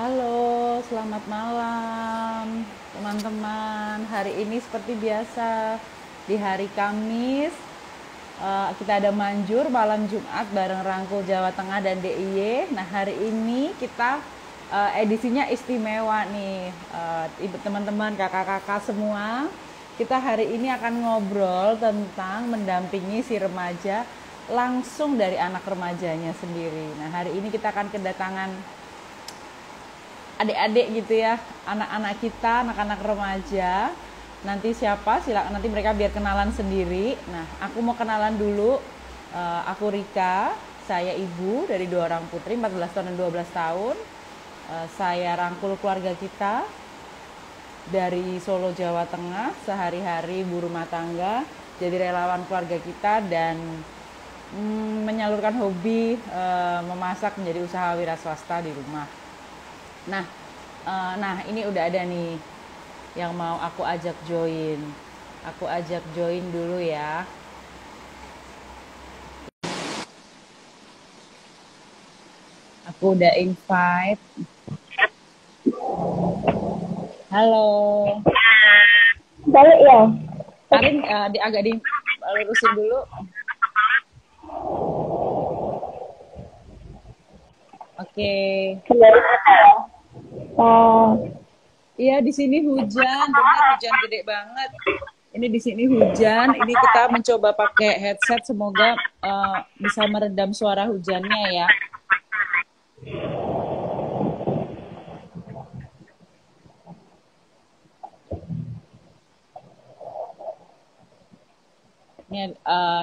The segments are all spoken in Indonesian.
Halo, selamat malam teman-teman. Hari ini seperti biasa di hari Kamis kita ada manjur malam Jumat bareng Rangkul Jawa Tengah dan DIY. Nah hari ini kita edisinya istimewa nih, ibu teman-teman kakak-kakak semua. Kita hari ini akan ngobrol tentang mendampingi si remaja langsung dari anak remajanya sendiri. Nah hari ini kita akan kedatangan adik-adik gitu ya, anak-anak kita, anak-anak remaja. Nanti siapa? Silakan nanti mereka biar kenalan sendiri. Nah, aku mau kenalan dulu. Aku Rika, saya ibu dari dua orang putri, 14 tahun dan 12 tahun. Saya rangkul keluarga kita dari Solo, Jawa Tengah, sehari-hari ibu rumah tangga, jadi relawan keluarga kita dan menyalurkan hobi memasak menjadi usaha wira swasta di rumah. Nah, ini udah ada nih yang mau aku ajak join. Aku ajak join dulu ya. Aku udah invite. Halo. Balik ya? Karin agak lurusin dulu. Oke. Kembali mana ya? Iya di sini hujan, benar hujan gede banget. Ini di sini hujan. Ini kita mencoba pakai headset, semoga bisa meredam suara hujannya ya.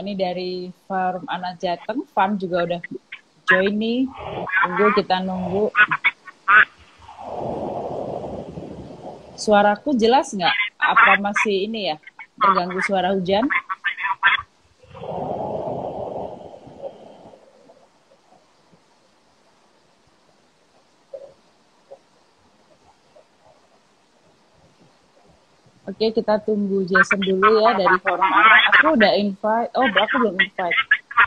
Ini dari Forum Anak Jateng, Fan juga udah join nih. Kita nunggu. Suaraku jelas nggak? Apa masih ini ya? Terganggu suara hujan? Oke, kita tunggu Jason dulu ya dari forum anak. Aku udah invite. Oh, aku belum invite.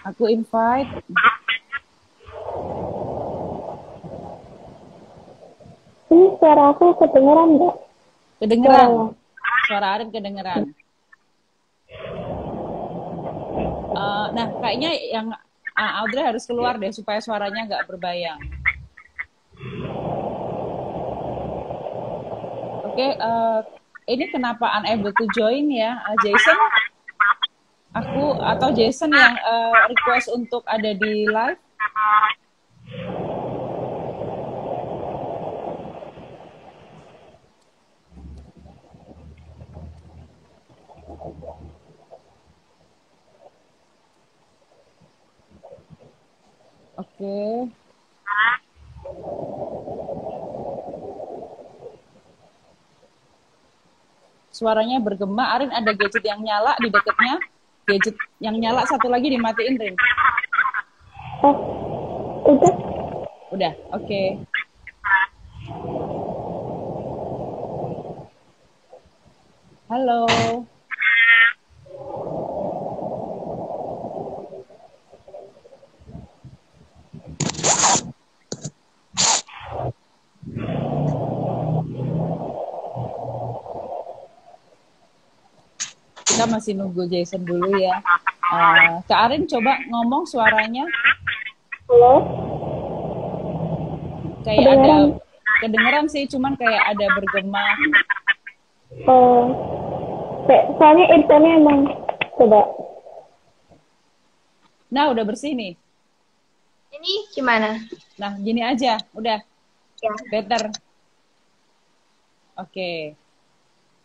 Aku invite. Ini suara aku kedengeran nggak? Kedengeran. Suara Arin kedengeran. Nah, kayaknya yang Audrey harus keluar deh supaya suaranya nggak berbayang. Oke, ini kenapa unable to join ya, Jason? Aku atau Jason yang request untuk ada di live? Oke. Suaranya bergema. Arin, ada gadget yang nyala di dekatnya. Gadget yang nyala satu lagi dimatiin, Rin. Oh, udah. Udah, oke. Halo. Kita masih nunggu Jason dulu ya. Kak Arin coba ngomong suaranya. Halo? Kayak ada kedengeran sih, cuman kayak ada bergema. Soalnya earphone-nya emang coba. Nah, udah bersih nih. Ini gimana? Nah, gini aja, udah. Ya. Better. Oke.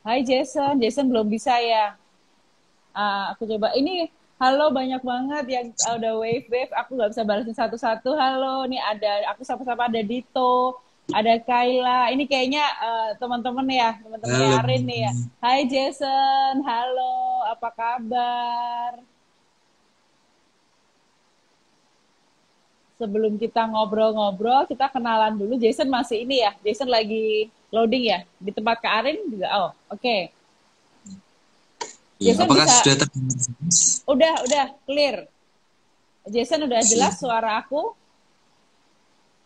Hai Jason, Jason belum bisa ya. Aku coba ini. Halo, banyak banget yang udah wave. Aku nggak bisa balasin satu-satu. Halo, nih ada aku sama-sama ada Dito, ada Kayla. Ini kayaknya teman-teman ya, teman-teman Arin nih ya. Hai Jason, halo, apa kabar? Sebelum kita ngobrol-ngobrol, kita kenalan dulu. Jason masih ini ya, Jason lagi loading ya di tempat Kak Arin juga. Oh, oke. Ya, Jason apakah bisa, sudah terdengar? udah clear. Jason udah jelas suara aku?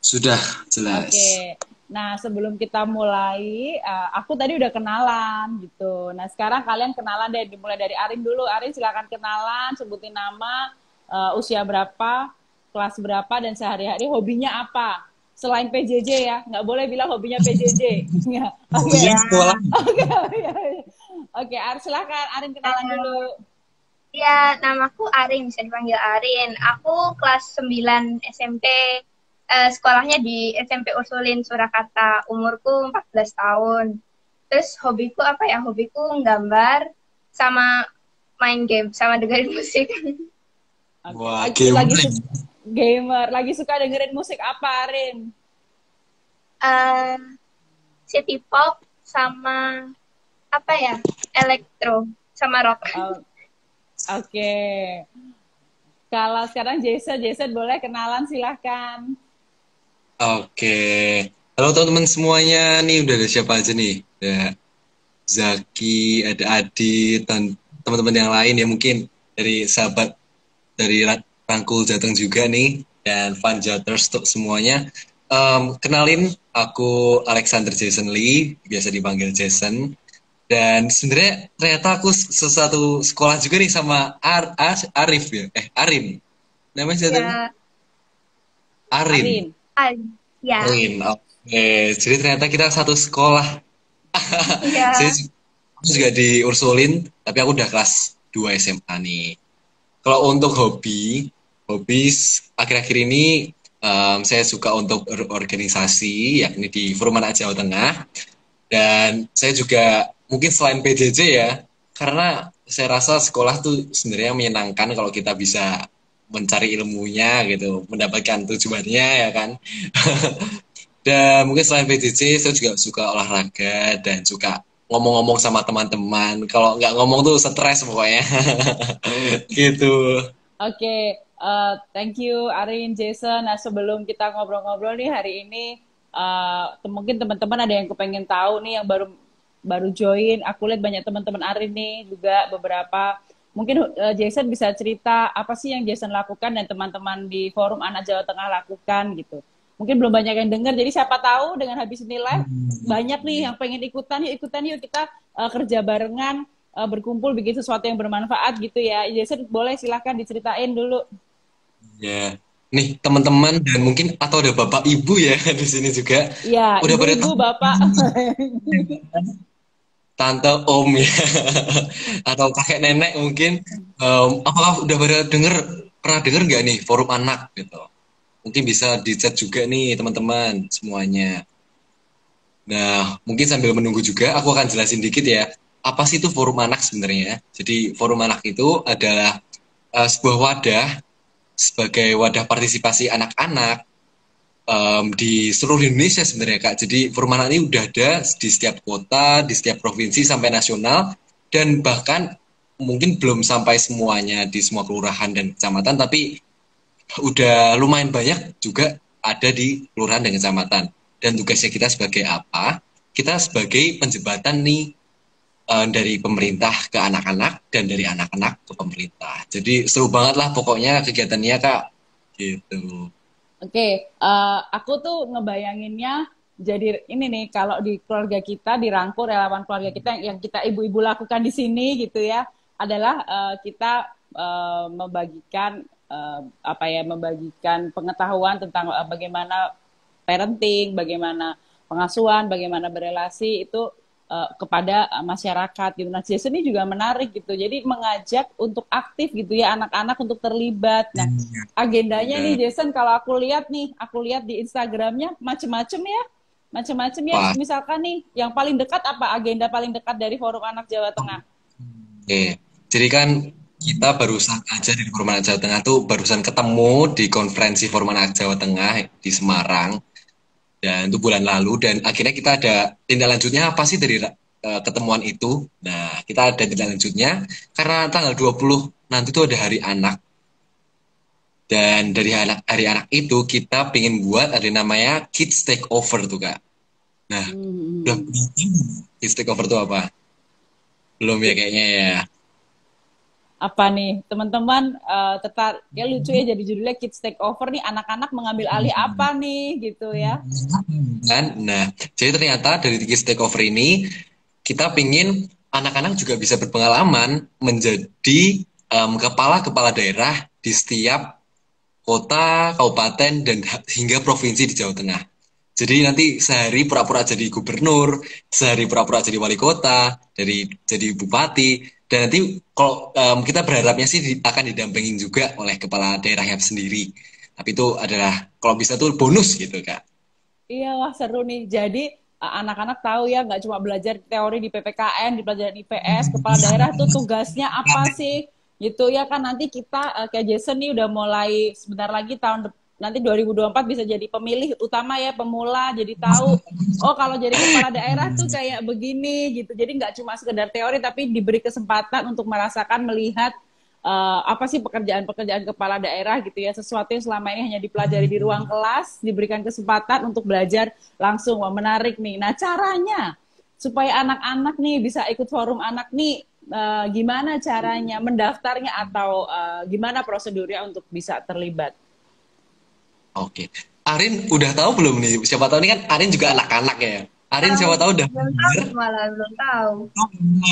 Sudah jelas. Oke. Nah, sebelum kita mulai, aku tadi udah kenalan gitu. Nah, sekarang kalian kenalan deh, dimulai dari Arin dulu. Arin silakan kenalan, sebutin nama, usia berapa, kelas berapa, dan sehari-hari hobinya apa. Selain PJJ ya, nggak boleh bilang hobinya PJJ. Ya, oke. Punya Ya, sekolah. Oke, oke, Arin silakan. Arin kenalan dulu. ya, namaku Arin, bisa dipanggil Arin. Aku kelas 9 SMP, sekolahnya di SMP Ursulin Surakarta. Umurku 14 tahun. Terus hobiku apa ya? Hobiku nggambar sama main game, sama dengerin musik. Oke, Wah, lagi gamer. gamer, lagi suka dengerin musik apa, Arin? Eh, City pop sama apa ya? Elektro sama rock. Oh, oke. Kalau sekarang Jason, Jason boleh kenalan silahkan. Oke. Halo teman-teman semuanya. Nih udah ada siapa aja nih? Ada Zaki, ada Adit, dan teman-teman yang lain ya mungkin dari sahabat dari Rangkul Jateng juga nih dan Van Jaters untuk semuanya. Kenalin, aku Alexander Jason Lee, biasa dipanggil Jason. Dan sebenarnya ternyata aku sesuatu sekolah juga nih sama Arif ya. Arin. Namanya siapa tadi? Ya, Arin. Arin. ya, Arin. Oke. Jadi ternyata kita satu sekolah. Saya ya. aku juga di Ursulin, tapi aku udah kelas 2 SMA nih. Kalau untuk hobi akhir-akhir ini saya suka untuk berorganisasi, yakni di Forum Anak Jawa Tengah. Dan saya juga mungkin selain PJJ ya, karena saya rasa sekolah tuh sebenarnya menyenangkan kalau kita bisa mencari ilmunya gitu, mendapatkan tujuannya ya kan. Dan mungkin selain PJJ, saya juga suka olahraga dan suka ngomong-ngomong sama teman-teman. Kalau nggak ngomong tuh stres pokoknya. Gitu. Oke, thank you Arin, Jason. Nah, sebelum kita ngobrol-ngobrol nih hari ini, mungkin teman-teman ada yang kepengen tahu nih yang baru baru join. Aku lihat banyak teman-teman Arin nih juga beberapa. Mungkin Jason bisa cerita apa sih yang Jason lakukan dan teman-teman di Forum Anak Jawa Tengah lakukan gitu. Mungkin belum banyak yang dengar, jadi siapa tahu dengan habis ini live banyak nih yang pengen ikutan yuk kita kerja barengan, berkumpul bikin sesuatu yang bermanfaat gitu ya. Jason boleh silahkan diceritain dulu. Ya. Nih teman-teman dan mungkin atau ada bapak ibu ya di sini juga Ya, udah pada ibu-ibu, tahu bapak. tante om ya atau kakek nenek mungkin apakah udah pada pernah denger nggak nih forum anak gitu mungkin bisa di chat juga nih teman-teman semuanya. Nah mungkin sambil menunggu juga aku akan jelasin dikit ya apa sih itu forum anak sebenarnya. Jadi forum anak itu adalah sebuah wadah sebagai wadah partisipasi anak-anak di seluruh Indonesia sebenarnya Kak. Jadi forum anak ini udah ada di setiap kota, di setiap provinsi sampai nasional dan bahkan mungkin belum sampai semuanya di semua kelurahan dan kecamatan tapi udah lumayan banyak juga ada di kelurahan dan kecamatan. Dan tugasnya kita sebagai apa? Kita sebagai penjembatan nih dari pemerintah ke anak-anak dan dari anak-anak ke pemerintah. Jadi seru banget lah pokoknya kegiatannya Kak. Gitu. Oke, aku tuh ngebayanginnya jadi ini nih kalau di keluarga kita dirangkul relawan keluarga kita yang kita ibu-ibu lakukan di sini gitu ya adalah kita membagikan apa ya membagikan pengetahuan tentang bagaimana parenting, bagaimana pengasuhan, bagaimana berelasi itu kepada masyarakat gitu. Nah, Jason ini juga menarik gitu. Jadi mengajak untuk aktif gitu ya anak-anak untuk terlibat. Nah, agendanya nih Jason kalau aku lihat di Instagramnya macem-macem ya. Macem-macem ya. Wah, Misalkan nih yang paling dekat apa agenda paling dekat dari Forum Anak Jawa Tengah? oke. Jadi kan kita barusan aja di Forum Anak Jawa Tengah tuh barusan ketemu di konferensi Forum Anak Jawa Tengah di Semarang dan itu bulan lalu dan akhirnya kita ada tindak lanjutnya apa sih dari ketemuan itu. Nah, kita ada tindak lanjutnya karena tanggal 20 nanti tuh ada Hari Anak dan dari hari anak itu kita pengen buat ada namanya Kids Takeover tuh Kak. Nah, udah Hmm. Kids Takeover tuh apa? Belum ya kayaknya ya. Apa nih teman-teman, ya lucu ya jadi judulnya Kids Takeover nih, anak-anak mengambil alih apa nih gitu ya. Kan? Nah, jadi ternyata dari Kids Takeover ini kita pingin anak-anak juga bisa berpengalaman menjadi kepala-kepala daerah di setiap kota, kabupaten, dan hingga provinsi di Jawa Tengah. Jadi nanti sehari pura-pura jadi gubernur, sehari pura-pura jadi wali kota, jadi bupati, dan nanti kalau kita berharapnya sih akan didampingin juga oleh kepala daerahnya sendiri. Tapi itu adalah kalau bisa tuh bonus gitu Kak. Iya, wah seru nih. Jadi anak-anak tahu ya, nggak cuma belajar teori di PPKN, di pelajaran IPS, kepala daerah tuh tugasnya apa sih? Gitu ya kan nanti kita kayak Jason nih udah mulai sebentar lagi nanti 2024 bisa jadi pemilih utama ya, pemula, jadi tahu oh kalau jadi kepala daerah tuh kayak begini gitu. Jadi nggak cuma sekedar teori tapi diberi kesempatan untuk merasakan, melihat apa sih pekerjaan-pekerjaan kepala daerah gitu ya, sesuatu yang selama ini hanya dipelajari di ruang kelas, diberikan kesempatan untuk belajar langsung. Wah, menarik nih. Nah, caranya supaya anak-anak nih bisa ikut forum anak nih, gimana caranya mendaftarnya atau gimana prosedurnya untuk bisa terlibat? Oke. Arin udah tahu belum nih? Siapa tahu ini kan Arin juga anak-anak ya. Arin siapa tahu udah Belum tahu, bener? malah belum tahu.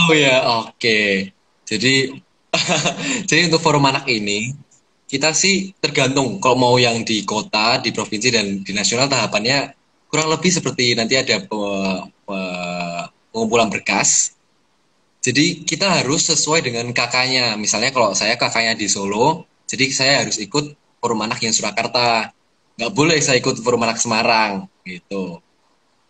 Oh ya, oke. Jadi jadi untuk forum anak ini kita sih tergantung kalau mau yang di kota, di provinsi dan di nasional tahapannya kurang lebih seperti nanti ada pengumpulan berkas. Jadi kita harus sesuai dengan kakaknya. Misalnya kalau saya kakaknya di Solo, jadi saya harus ikut forum anak yang Surakarta. Nggak boleh saya ikut forum anak Semarang gitu.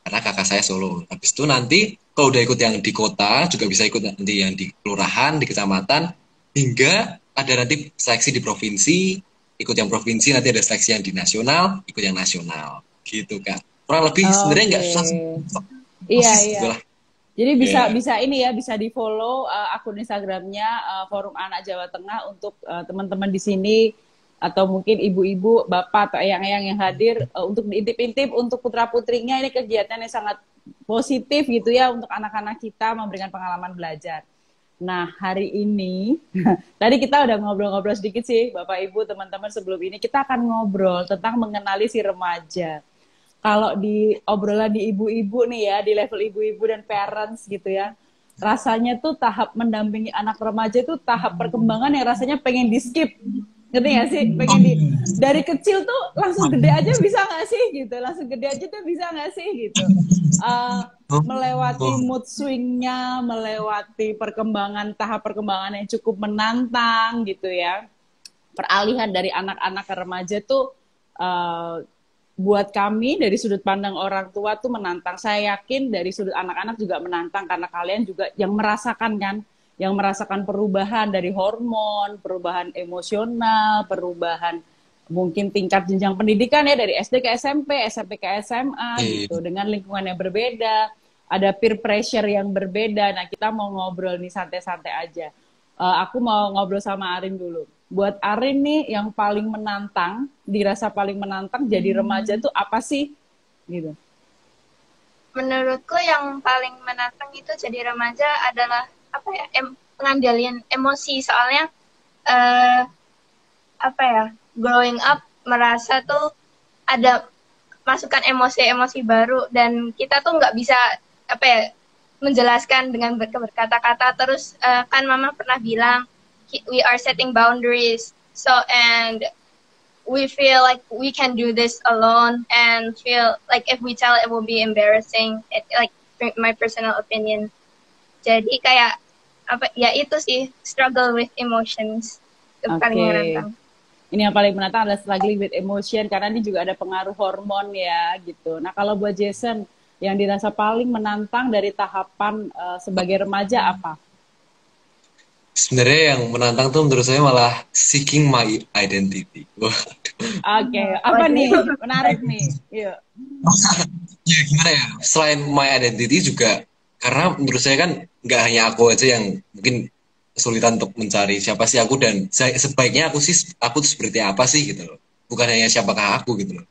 Karena kakak saya Solo. Habis itu nanti kalau udah ikut yang di kota, juga bisa ikut nanti yang di kelurahan, di kecamatan, hingga ada nanti seleksi di provinsi, ikut yang provinsi, nanti ada seleksi yang di nasional, ikut yang nasional. Gitu, Kak. Kurang lebih sebenarnya nggak susah. Iya, Persis iya. gitu lah. Jadi bisa Yeah. bisa ini ya, bisa di-follow akun Instagramnya Forum Anak Jawa Tengah untuk teman-teman di sini atau mungkin ibu-ibu, bapak atau eyang-eyang yang hadir untuk diintip-intip untuk putra-putrinya. Ini kegiatan yang sangat positif gitu ya untuk anak-anak kita memberikan pengalaman belajar. Nah, hari ini tadi kita udah ngobrol-ngobrol sedikit sih Bapak Ibu, teman-teman, sebelum ini kita akan ngobrol tentang mengenali si remaja. Kalau di obrolan di ibu-ibu nih ya, di level ibu-ibu dan parents gitu ya, rasanya tuh tahap mendampingi anak remaja itu tahap perkembangan yang rasanya pengen di skip. Ngerti gak sih? Pengen dari kecil tuh langsung gede aja bisa gak sih gitu, langsung gede aja tuh bisa gak sih gitu. Melewati mood swingnya, melewati tahap perkembangan yang cukup menantang gitu ya. Peralihan dari anak-anak ke remaja tuh buat kami dari sudut pandang orang tua tuh menantang. Saya yakin dari sudut anak-anak juga menantang karena kalian juga yang merasakan kan, yang merasakan perubahan dari hormon, perubahan emosional, perubahan mungkin tingkat jenjang pendidikan ya dari SD ke SMP, SMP ke SMA gitu, dengan lingkungan yang berbeda, ada peer pressure yang berbeda. Nah, kita mau ngobrol nih santai-santai aja. Aku mau ngobrol sama Arin dulu. Buat Arin nih yang paling menantang, dirasa paling menantang jadi remaja tuh apa sih? Gitu. Menurutku yang paling menantang itu jadi remaja adalah apa ya, pengambilan emosi. Soalnya apa ya, growing up merasa tuh ada masukan emosi-emosi baru dan kita tuh nggak bisa apa ya menjelaskan dengan berkata-kata. Terus kan mama pernah bilang we are setting boundaries, so and we feel like we can do this alone and feel like if we tell it will be embarrassing, like my personal opinion. Jadi kayak apa ya, itu sih struggle with emotions itu paling menantang. Ini yang paling menantang adalah struggling with emotion karena ini juga ada pengaruh hormon ya gitu. Nah, kalau buat Jason yang dirasa paling menantang dari tahapan sebagai remaja apa? Sebenarnya yang menantang tuh menurut saya malah seeking my identity. Oke, apa nih? Menarik nih. Yuk. Ya gimana ya? Selain my identity juga, karena menurut saya kan nggak hanya aku aja yang mungkin kesulitan untuk mencari siapa sih aku dan sebaiknya aku tuh seperti apa sih gitu loh. Bukan hanya siapakah aku gitu loh.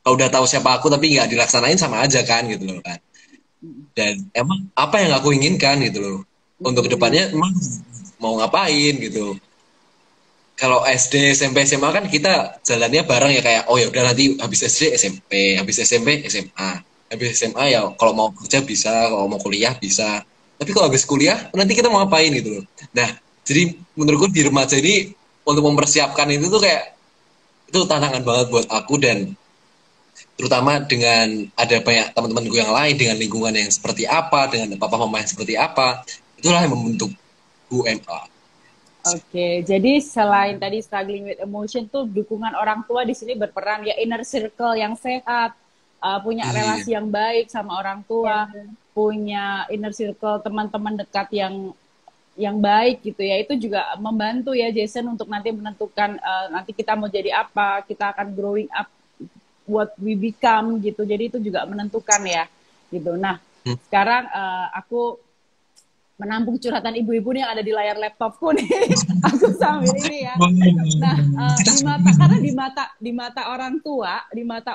Kalau udah tahu siapa aku tapi nggak dilaksanain sama aja kan gitu loh kan. Dan emang apa yang aku inginkan gitu loh. Untuk kedepannya emang mau ngapain gitu. kalau SD, SMP, SMA kan kita jalannya bareng ya, kayak oh ya udah nanti habis SD SMP, habis SMP SMA, habis SMA ya kalau mau kerja bisa, kalau mau kuliah bisa. Tapi kalau habis kuliah nanti kita mau ngapain gitu loh. Nah, jadi menurutku di remaja ini untuk mempersiapkan itu tuh kayak itu tantangan banget buat aku, dan terutama dengan ada banyak teman-temanku yang lain dengan lingkungan yang seperti apa, dengan papa mama yang seperti apa, itulah yang membentuk UMA. Oke, jadi selain tadi struggling with emotion tuh dukungan orang tua di sini berperan ya, inner circle yang sehat, punya Iya. relasi yang baik sama orang tua, Ya. punya inner circle teman-teman dekat yang baik gitu ya, itu juga membantu ya Jason untuk nanti menentukan nanti kita mau jadi apa, kita akan growing up what we become gitu, jadi itu juga menentukan ya gitu. Nah Hmm. sekarang aku menampung curhatan ibu-ibu nih yang ada di layar laptopku nih. Aku sambil ini ya. Nah, Kita di mata karena di mata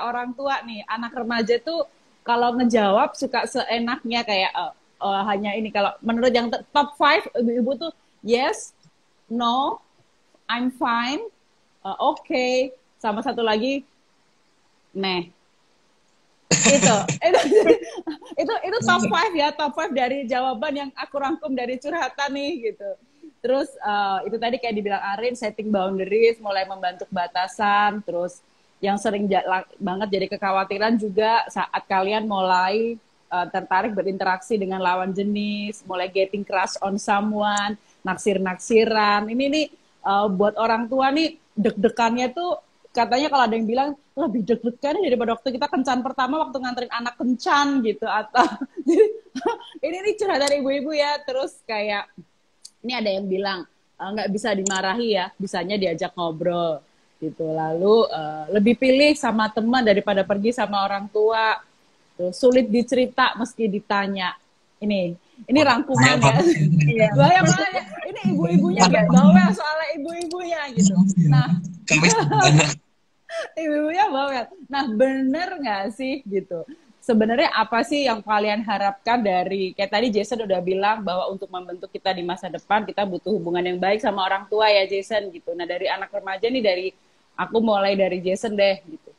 orang tua nih, anak remaja tuh kalau ngejawab suka seenaknya kayak hanya ini, kalau menurut yang top 5 ibu-ibu tuh yes, no, I'm fine, okay, sama satu lagi meh. itu itu top 5 ya, top 5 dari jawaban yang aku rangkum dari curhatan nih gitu. Terus itu tadi kayak dibilang Arin, setting boundaries, mulai membentuk batasan, terus yang sering banget jadi kekhawatiran juga saat kalian mulai tertarik berinteraksi dengan lawan jenis, mulai getting crush on someone, naksir-naksiran. Ini nih buat orang tua nih deg-degannya tuh, katanya kalau ada yang bilang lebih deg-degan daripada waktu kita kencan pertama waktu nganterin anak kencan gitu, atau jadi ini nih curhat dari ibu-ibu ya. Terus kayak ini ada yang bilang nggak bisa dimarahi ya, bisanya diajak ngobrol gitu. Lalu lebih pilih sama teman daripada pergi sama orang tua. Tuh, sulit dicerita meski ditanya. Ini rangkuman ya. Iya. Banyak banget ya. Ini ibu-ibunya gak bawel soalnya ibunya gitu. Nah, Kami sederhana. ibunya bawel. Nah, bener nggak sih gitu? Sebenarnya apa sih yang kalian harapkan dari, kayak tadi Jason udah bilang bahwa untuk membentuk kita di masa depan kita butuh hubungan yang baik sama orang tua ya Jason gitu. Nah, dari anak remaja nih, dari aku mulai dari Jason deh gitu.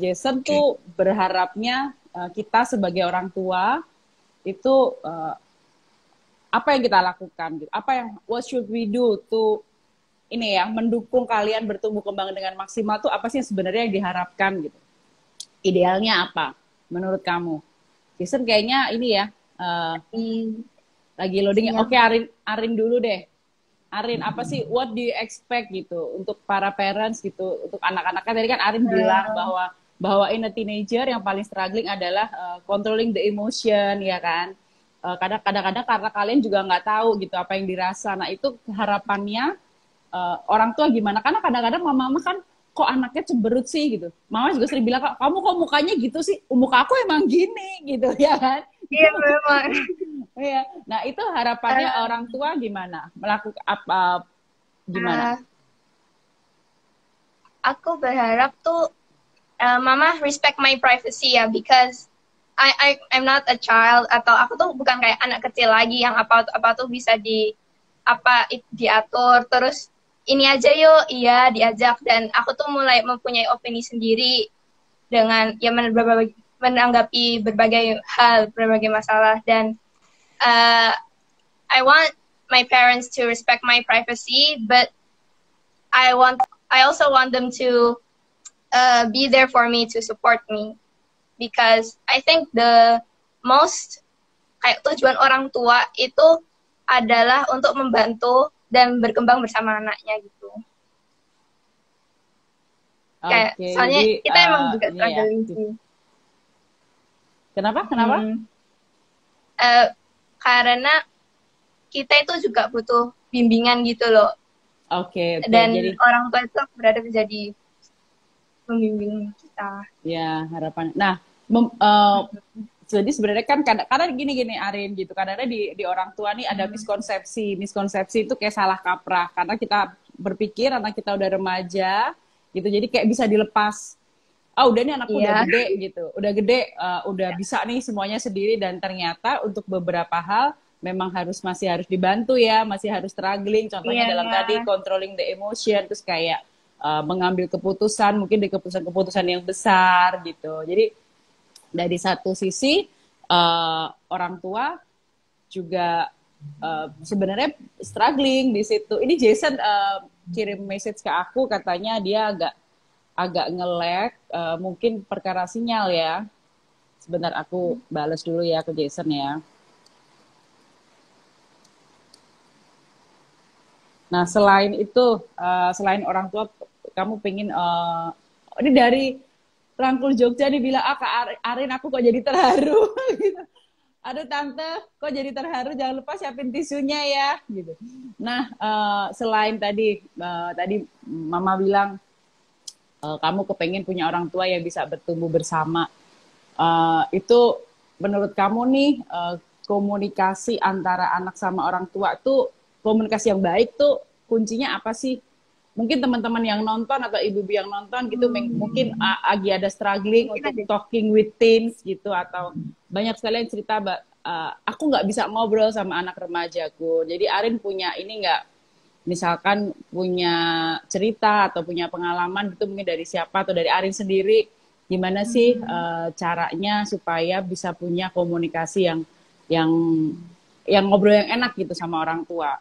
Jason tuh berharapnya kita sebagai orang tua itu apa yang kita lakukan gitu, apa yang what should we do to ini ya mendukung kalian bertumbuh kembang dengan maksimal tuh, apa sih yang sebenarnya yang diharapkan gitu, idealnya apa menurut kamu? Jason kayaknya ini ya lagi loading. Iya. Oke, Arin dulu deh. Arin, apa sih what do you expect gitu untuk para parents gitu, untuk anak-anaknya? Tadi kan Arin bilang bahwa in a teenager yang paling struggling adalah controlling the emotion ya kan. Kadang-kadang karena kalian juga nggak tahu gitu apa yang dirasa. Nah itu harapannya orang tua gimana? Karena kadang-kadang mama kan kok anaknya cemberut sih gitu. Mama juga sering bilang, kamu kok mukanya gitu sih? Muka aku emang gini gitu ya kan. Iya memang. Iya. Nah itu harapannya orang tua gimana? Melakukan apa? Gimana? Aku berharap tuh mama respect my privacy ya, because I'm not a child, atau aku tuh bukan kayak anak kecil lagi yang apa tuh bisa diatur. Terus ini aja yuk, iya diajak, dan aku tuh mulai mempunyai opini sendiri dengan ya menanggapi berbagai hal, berbagai masalah. Dan I want my parents to respect my privacy, but I also want them to be there for me, to support me, because I think the most kayak tujuan orang tua itu adalah untuk membantu dan berkembang bersama anaknya gitu. Kayak soalnya jadi, kita emang juga iya. struggling sih. Kenapa? Karena kita itu juga butuh bimbingan gitu loh. Oke, Dan jadi orang tua itu berada menjadi membimbing kita. ya harapan. Nah, jadi sebenarnya kan karena gini Arin gitu, kadang-kadang di orang tua nih ada miskonsepsi itu kayak salah kaprah, karena kita berpikir anak kita udah remaja gitu, jadi kayak bisa dilepas. Udah nih anakku udah gede gitu, udah gede, udah bisa nih semuanya sendiri, dan ternyata untuk beberapa hal memang masih harus dibantu ya, masih harus struggling. Contohnya dalam tadi controlling the emotion, terus kayak mengambil keputusan, mungkin di keputusan-keputusan yang besar gitu. Jadi dari satu sisi orang tua juga sebenarnya struggling di situ. Ini Jason kirim message ke aku, katanya dia agak nge-lag, mungkin perkara sinyal ya. Sebentar aku balas dulu ya ke Jason ya. Nah, selain itu, selain orang tua, kamu pengen, ini dari Rangkul Jogja nih bilang, Kak Arin aku kok jadi terharu. Gitu. Aduh tante, kok jadi terharu, jangan lupa siapin tisunya ya. Gitu. Nah, selain tadi Mama bilang, kamu kepengen punya orang tua yang bisa bertumbuh bersama. Itu menurut kamu nih, komunikasi antara anak sama orang tua tuh, komunikasi yang baik tuh kuncinya apa sih? Mungkin teman-teman yang nonton atau ibu-ibu yang nonton gitu mungkin lagi ada struggling untuk talking with teens gitu, atau banyak sekali yang cerita aku nggak bisa ngobrol sama anak remajaku. Jadi Arin punya ini nggak, misalkan punya cerita atau punya pengalaman gitu mungkin dari siapa atau dari Arin sendiri, gimana sih caranya supaya bisa punya komunikasi yang ngobrol yang enak gitu sama orang tua?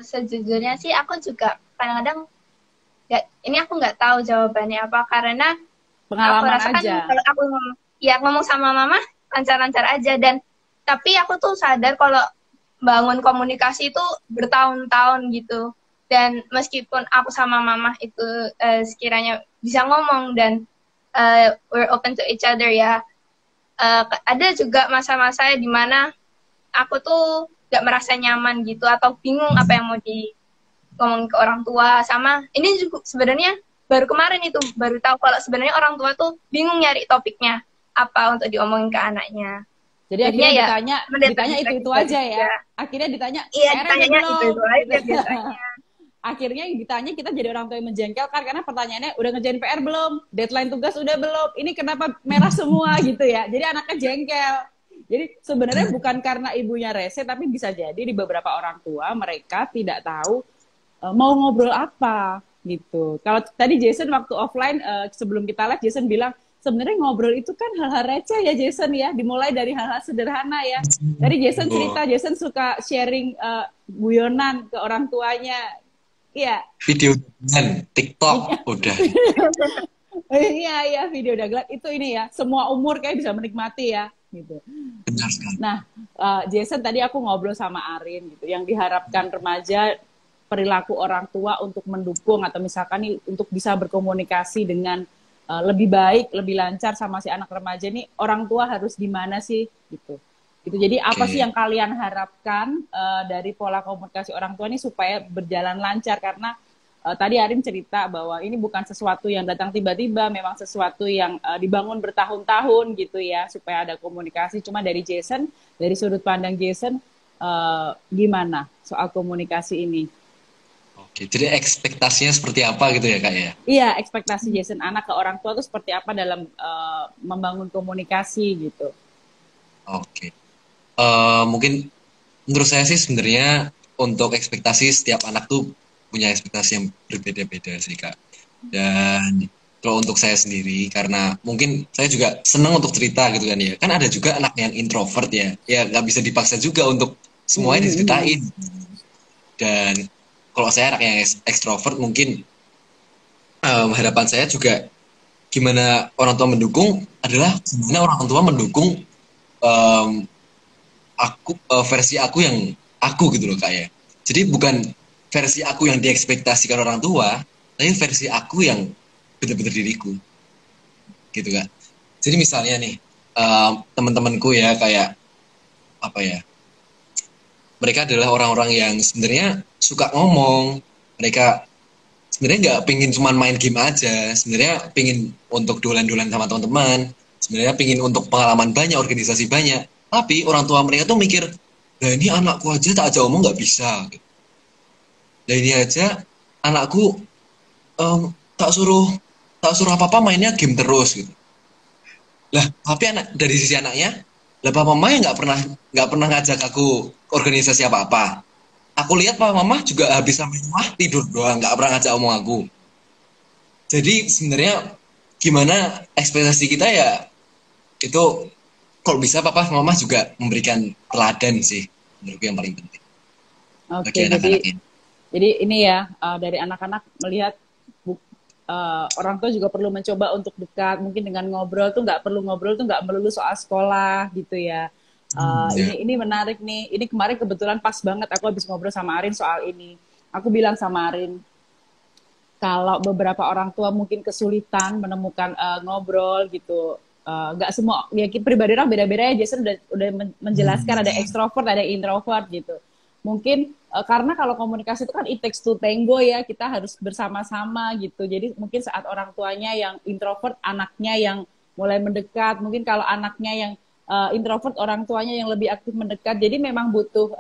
Sejujurnya sih aku juga kadang-kadang ini aku nggak tahu jawabannya apa, karena pengalaman aku rasakan aja. Kalau aku ngomong sama mama lancar-lancar aja, dan tapi aku tuh sadar kalau bangun komunikasi itu bertahun-tahun gitu, dan meskipun aku sama mama itu sekiranya bisa ngomong dan we're open to each other ya, ada juga masa-masa di mana aku tuh gak merasa nyaman gitu atau bingung apa yang mau ngomong ke orang tua. Sama ini juga sebenarnya baru kemarin itu baru tahu kalau sebenarnya orang tua tuh bingung nyari topiknya apa untuk diomongin ke anaknya. Jadi akhirnya ditanya itu aja ya. Akhirnya ditanya ditanyanya itu aja biasanya. Akhirnya yang ditanya kita jadi orang tua yang menjengkelkan, karena pertanyaannya udah ngerjain PR belum, deadline tugas udah belum, ini kenapa merah semua gitu ya. Jadi anaknya jengkel. Jadi sebenarnya bukan karena ibunya rese, tapi bisa jadi di beberapa orang tua mereka tidak tahu mau ngobrol apa gitu. Kalau tadi Jason waktu offline sebelum kita live, Jason bilang sebenarnya ngobrol itu kan hal-hal receh ya Jason ya, dimulai dari hal-hal sederhana ya. Tadi Jason cerita, Jason suka sharing guyonan ke orang tuanya. Iya. Video dan TikTok udah. Iya video dagelan itu ini ya, semua umur kayak bisa menikmati ya gitu. Benar sekali. Nah, Jason tadi aku ngobrol sama Arin gitu, yang diharapkan remaja perilaku orang tua untuk mendukung atau misalkan nih untuk bisa berkomunikasi dengan lebih baik, lebih lancar sama si anak remaja nih, orang tua harus gimana sih gitu. Gitu. Jadi apa sih yang kalian harapkan dari pola komunikasi orang tua ini supaya berjalan lancar, karena tadi Arin cerita bahwa ini bukan sesuatu yang datang tiba-tiba, memang sesuatu yang dibangun bertahun-tahun gitu ya, supaya ada komunikasi. Cuma dari Jason, dari sudut pandang Jason, gimana soal komunikasi ini? Oke, jadi ekspektasinya seperti apa gitu ya Kak ya? Iya, ekspektasi Jason anak ke orang tua itu seperti apa dalam membangun komunikasi gitu. Oke. Mungkin menurut saya sih sebenarnya untuk ekspektasi setiap anak tuh punya ekspektasi yang berbeda-beda sih Kak. Dan kalau untuk saya sendiri, karena mungkin saya juga senang untuk cerita gitu kan ya. Kan ada juga anak yang introvert ya. Ya nggak bisa dipaksa juga untuk semuanya diceritain. Dan kalau saya anak yang ekstrovert, mungkin harapan saya juga gimana orang tua mendukung adalah gimana orang tua mendukung versi aku yang aku gitu loh Kak ya. Jadi bukan versi aku yang diekspektasikan orang tua, tapi versi aku yang benar-benar diriku, gitu Kak. Jadi misalnya nih, teman-temanku ya kayak apa ya, mereka adalah orang-orang yang sebenarnya suka ngomong, mereka sebenarnya nggak pingin cuma main game aja, sebenarnya pingin untuk dolan-dolan sama teman-teman, sebenarnya pingin untuk pengalaman banyak, organisasi banyak, tapi orang tua mereka tuh mikir, nah ini anakku aja tak aja ngomong nggak bisa, gitu. Nah ini aja anakku tak suruh apa-apa mainnya game terus gitu. Lah tapi dari sisi anaknya Lah papa mama ya nggak pernah ngajak aku organisasi apa-apa. Aku lihat papa mama juga habis sampai rumah tidur doang, nggak pernah ngajak omong aku. Jadi sebenarnya gimana ekspektasi kita ya itu kalau bisa papa mama juga memberikan teladan sih menurutku yang paling penting bagi Oke, anak-anak ini. jadi ini ya dari anak-anak melihat orang tua juga perlu mencoba untuk dekat. Mungkin dengan ngobrol tuh nggak melulu soal sekolah gitu ya. Ya. Ini menarik nih. Ini kemarin kebetulan pas banget aku habis ngobrol sama Arin soal ini. Aku bilang sama Arin, kalau beberapa orang tua mungkin kesulitan menemukan ngobrol gitu, nggak semua ya pribadi orang beda-beda ya. Jason udah menjelaskan ada ekstrovert ada introvert gitu. Mungkin karena kalau komunikasi itu kan it takes two tango ya, kita harus bersama-sama gitu. Jadi mungkin saat orang tuanya yang introvert, anaknya yang mulai mendekat. Mungkin kalau anaknya yang introvert, orang tuanya yang lebih aktif mendekat. Jadi memang butuh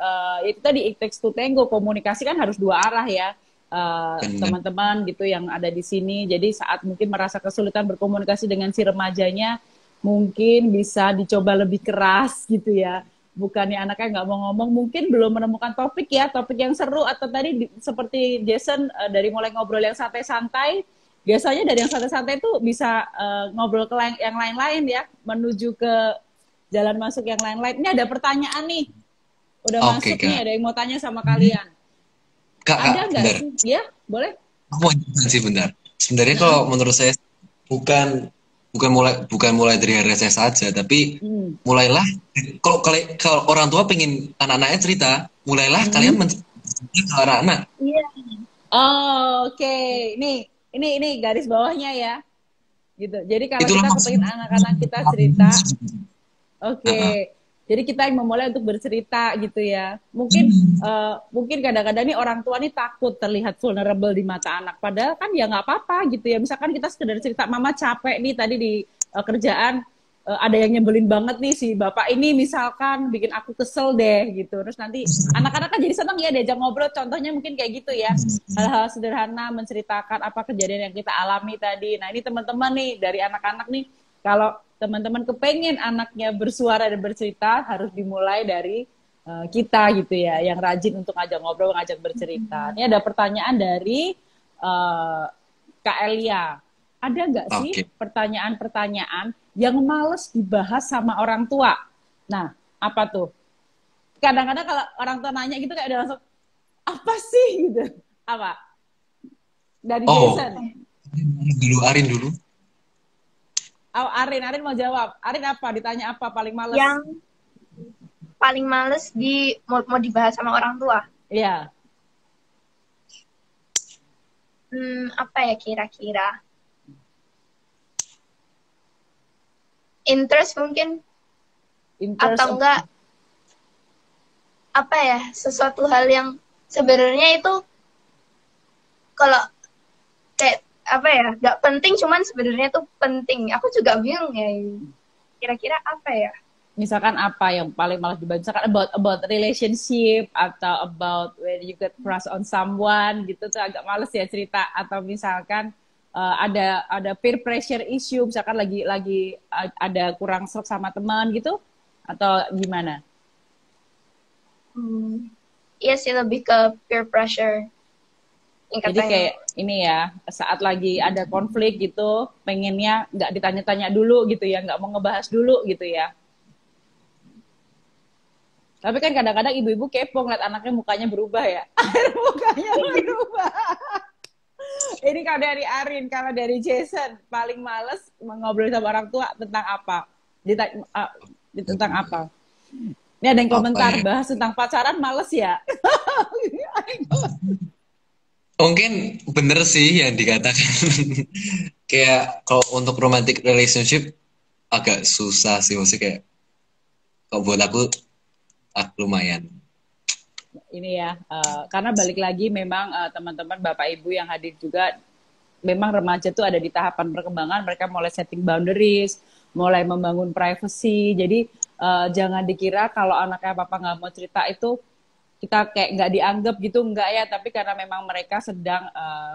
itu tadi it takes two tango. Komunikasi kan harus dua arah ya. Benar. Teman-teman gitu yang ada di sini. Jadi saat mungkin merasa kesulitan berkomunikasi dengan si remajanya, mungkin bisa dicoba lebih keras gitu ya. Bukannya anaknya nggak mau ngomong, mungkin belum menemukan topik ya, topik yang seru atau tadi seperti Jason dari mulai ngobrol yang santai-santai, biasanya dari yang santai-santai itu bisa ngobrol ke yang lain-lain ya, menuju ke jalan masuk yang lain-lain. Ini ada pertanyaan nih, udah Oke masuk nih, kak. ada yang mau tanya sama kalian. Kak, Ada nggak bentar. sih? Ya, boleh. Aku mau jelasin sih bentar. Sebenarnya kalau Heeh. menurut saya bukan bukan mulai dari hari saya saja, tapi Hmm. mulailah kalau orang tua pengen anak-anaknya cerita, mulailah kalian Hmm. menceritakan ke anak-anak. Iya. Oh, oke. Ini garis bawahnya ya. Gitu. Jadi kalau Itulah kita kepingin maksudnya. anak-anak kita cerita, Heeh. oke. Jadi kita yang memulai untuk bercerita gitu ya. Mungkin kadang-kadang nih orang tua nih takut terlihat vulnerable di mata anak. Padahal kan ya nggak apa-apa gitu ya. Misalkan kita sekedar cerita, mama capek nih tadi di kerjaan, ada yang nyebelin banget nih si bapak ini misalkan bikin aku kesel deh gitu. Terus nanti anak-anak kan jadi senang ya diajak ngobrol. Contohnya mungkin kayak gitu ya. Hal-hal sederhana menceritakan apa kejadian yang kita alami tadi. Nah ini teman-teman nih dari anak-anak nih, kalau teman-teman kepengen anaknya bersuara dan bercerita, harus dimulai dari kita gitu ya, yang rajin untuk ngajak ngobrol, ngajak bercerita. Ini ada pertanyaan dari uh, Kak Elia. Ada nggak sih Oke. pertanyaan-pertanyaan yang males dibahas sama orang tua? Nah, apa tuh? Kadang-kadang kalau orang tua nanya gitu kayak udah langsung, apa sih gitu? Apa? Dari Oh, Jason. dulu Arin dulu. Oh, Arin mau jawab. Arin apa? Ditanya apa paling males? Yang paling males mau dibahas sama orang tua. Iya. Apa ya kira-kira? Interest mungkin, Interest atau enggak apa ya, sesuatu hal yang sebenarnya itu kalau kayak apa ya, nggak penting cuman sebenarnya tuh penting. Aku juga bingung ya. Kira-kira apa ya? misalkan apa yang paling malas dibahas? Misalkan about relationship atau about when you get crush on someone gitu tuh agak males ya cerita, atau misalkan ada peer pressure issue, misalkan lagi ada kurang serk sama teman gitu, atau gimana? Iya sih, lebih ke peer pressure yang Jadi katanya. kayak ini ya, saat lagi ada konflik gitu, pengennya nggak ditanya-tanya dulu gitu ya, nggak mau ngebahas dulu gitu ya. Tapi kan kadang-kadang ibu-ibu kepo ngeliat anaknya mukanya berubah ya. Mukanya berubah. Ini kalau dari Arin, kalau dari Jason, paling males ngobrol sama orang tua tentang apa? Tentang apa? Ini ada yang Apa komentar, ya? bahas tentang pacaran males ya? Mungkin bener sih yang dikatakan. Kayak kalau untuk romantic relationship agak susah sih, maksudnya kayak kalau buat aku lumayan. Ini ya, karena balik lagi memang teman-teman Bapak Ibu yang hadir juga, memang remaja tuh ada di tahapan perkembangan, mereka mulai setting boundaries, mulai membangun privacy. Jadi jangan dikira kalau anaknya papa nggak mau cerita itu kita kayak nggak dianggap gitu, nggak ya. Tapi karena memang mereka sedang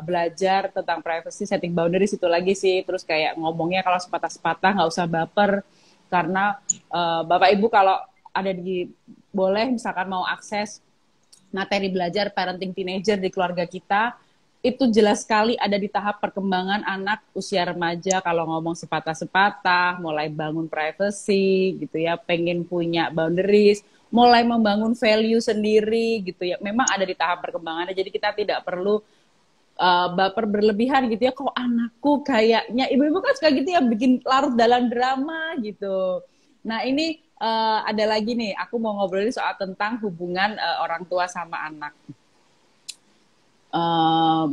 belajar tentang privacy, setting boundaries itu lagi sih. Terus kayak ngomongnya kalau sepatah-sepatah nggak usah baper. Karena Bapak Ibu kalau ada boleh misalkan mau akses materi belajar parenting teenager di keluarga kita, itu jelas sekali ada di tahap perkembangan anak usia remaja, kalau ngomong sepatah-sepatah, mulai bangun privacy gitu ya, pengen punya boundaries, mulai membangun value sendiri gitu ya. Memang ada di tahap perkembangannya, jadi kita tidak perlu baper berlebihan gitu ya, kok anakku kayaknya, ibu-ibu kan suka gitu ya, bikin larut dalam drama gitu. Nah ini ada lagi nih, aku mau ngobrolin soal tentang hubungan orang tua sama anak.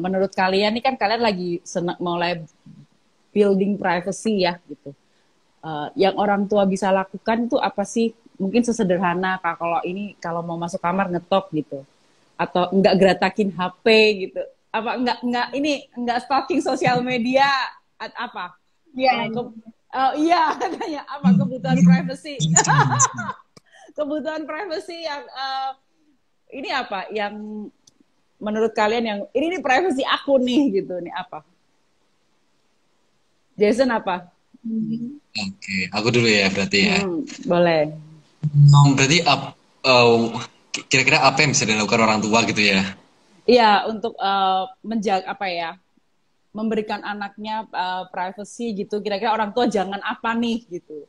Menurut kalian nih kan kalian lagi mulai building privacy ya gitu. Yang orang tua bisa lakukan itu apa sih? Mungkin sesederhana kalau mau masuk kamar ngetok gitu, atau enggak geratakin HP gitu. Apa enggak stalking sosial media apa? Iya. Iya katanya apa kebutuhan privacy. Kebutuhan privacy yang ini apa yang menurut kalian yang ini privacy aku nih gitu nih apa? Jason apa? Oke, aku dulu ya berarti ya. Boleh. Berarti kira-kira apa yang bisa dilakukan orang tua gitu ya? Iya, untuk menjaga apa ya, memberikan anaknya privacy gitu. Kira-kira orang tua jangan apa nih gitu?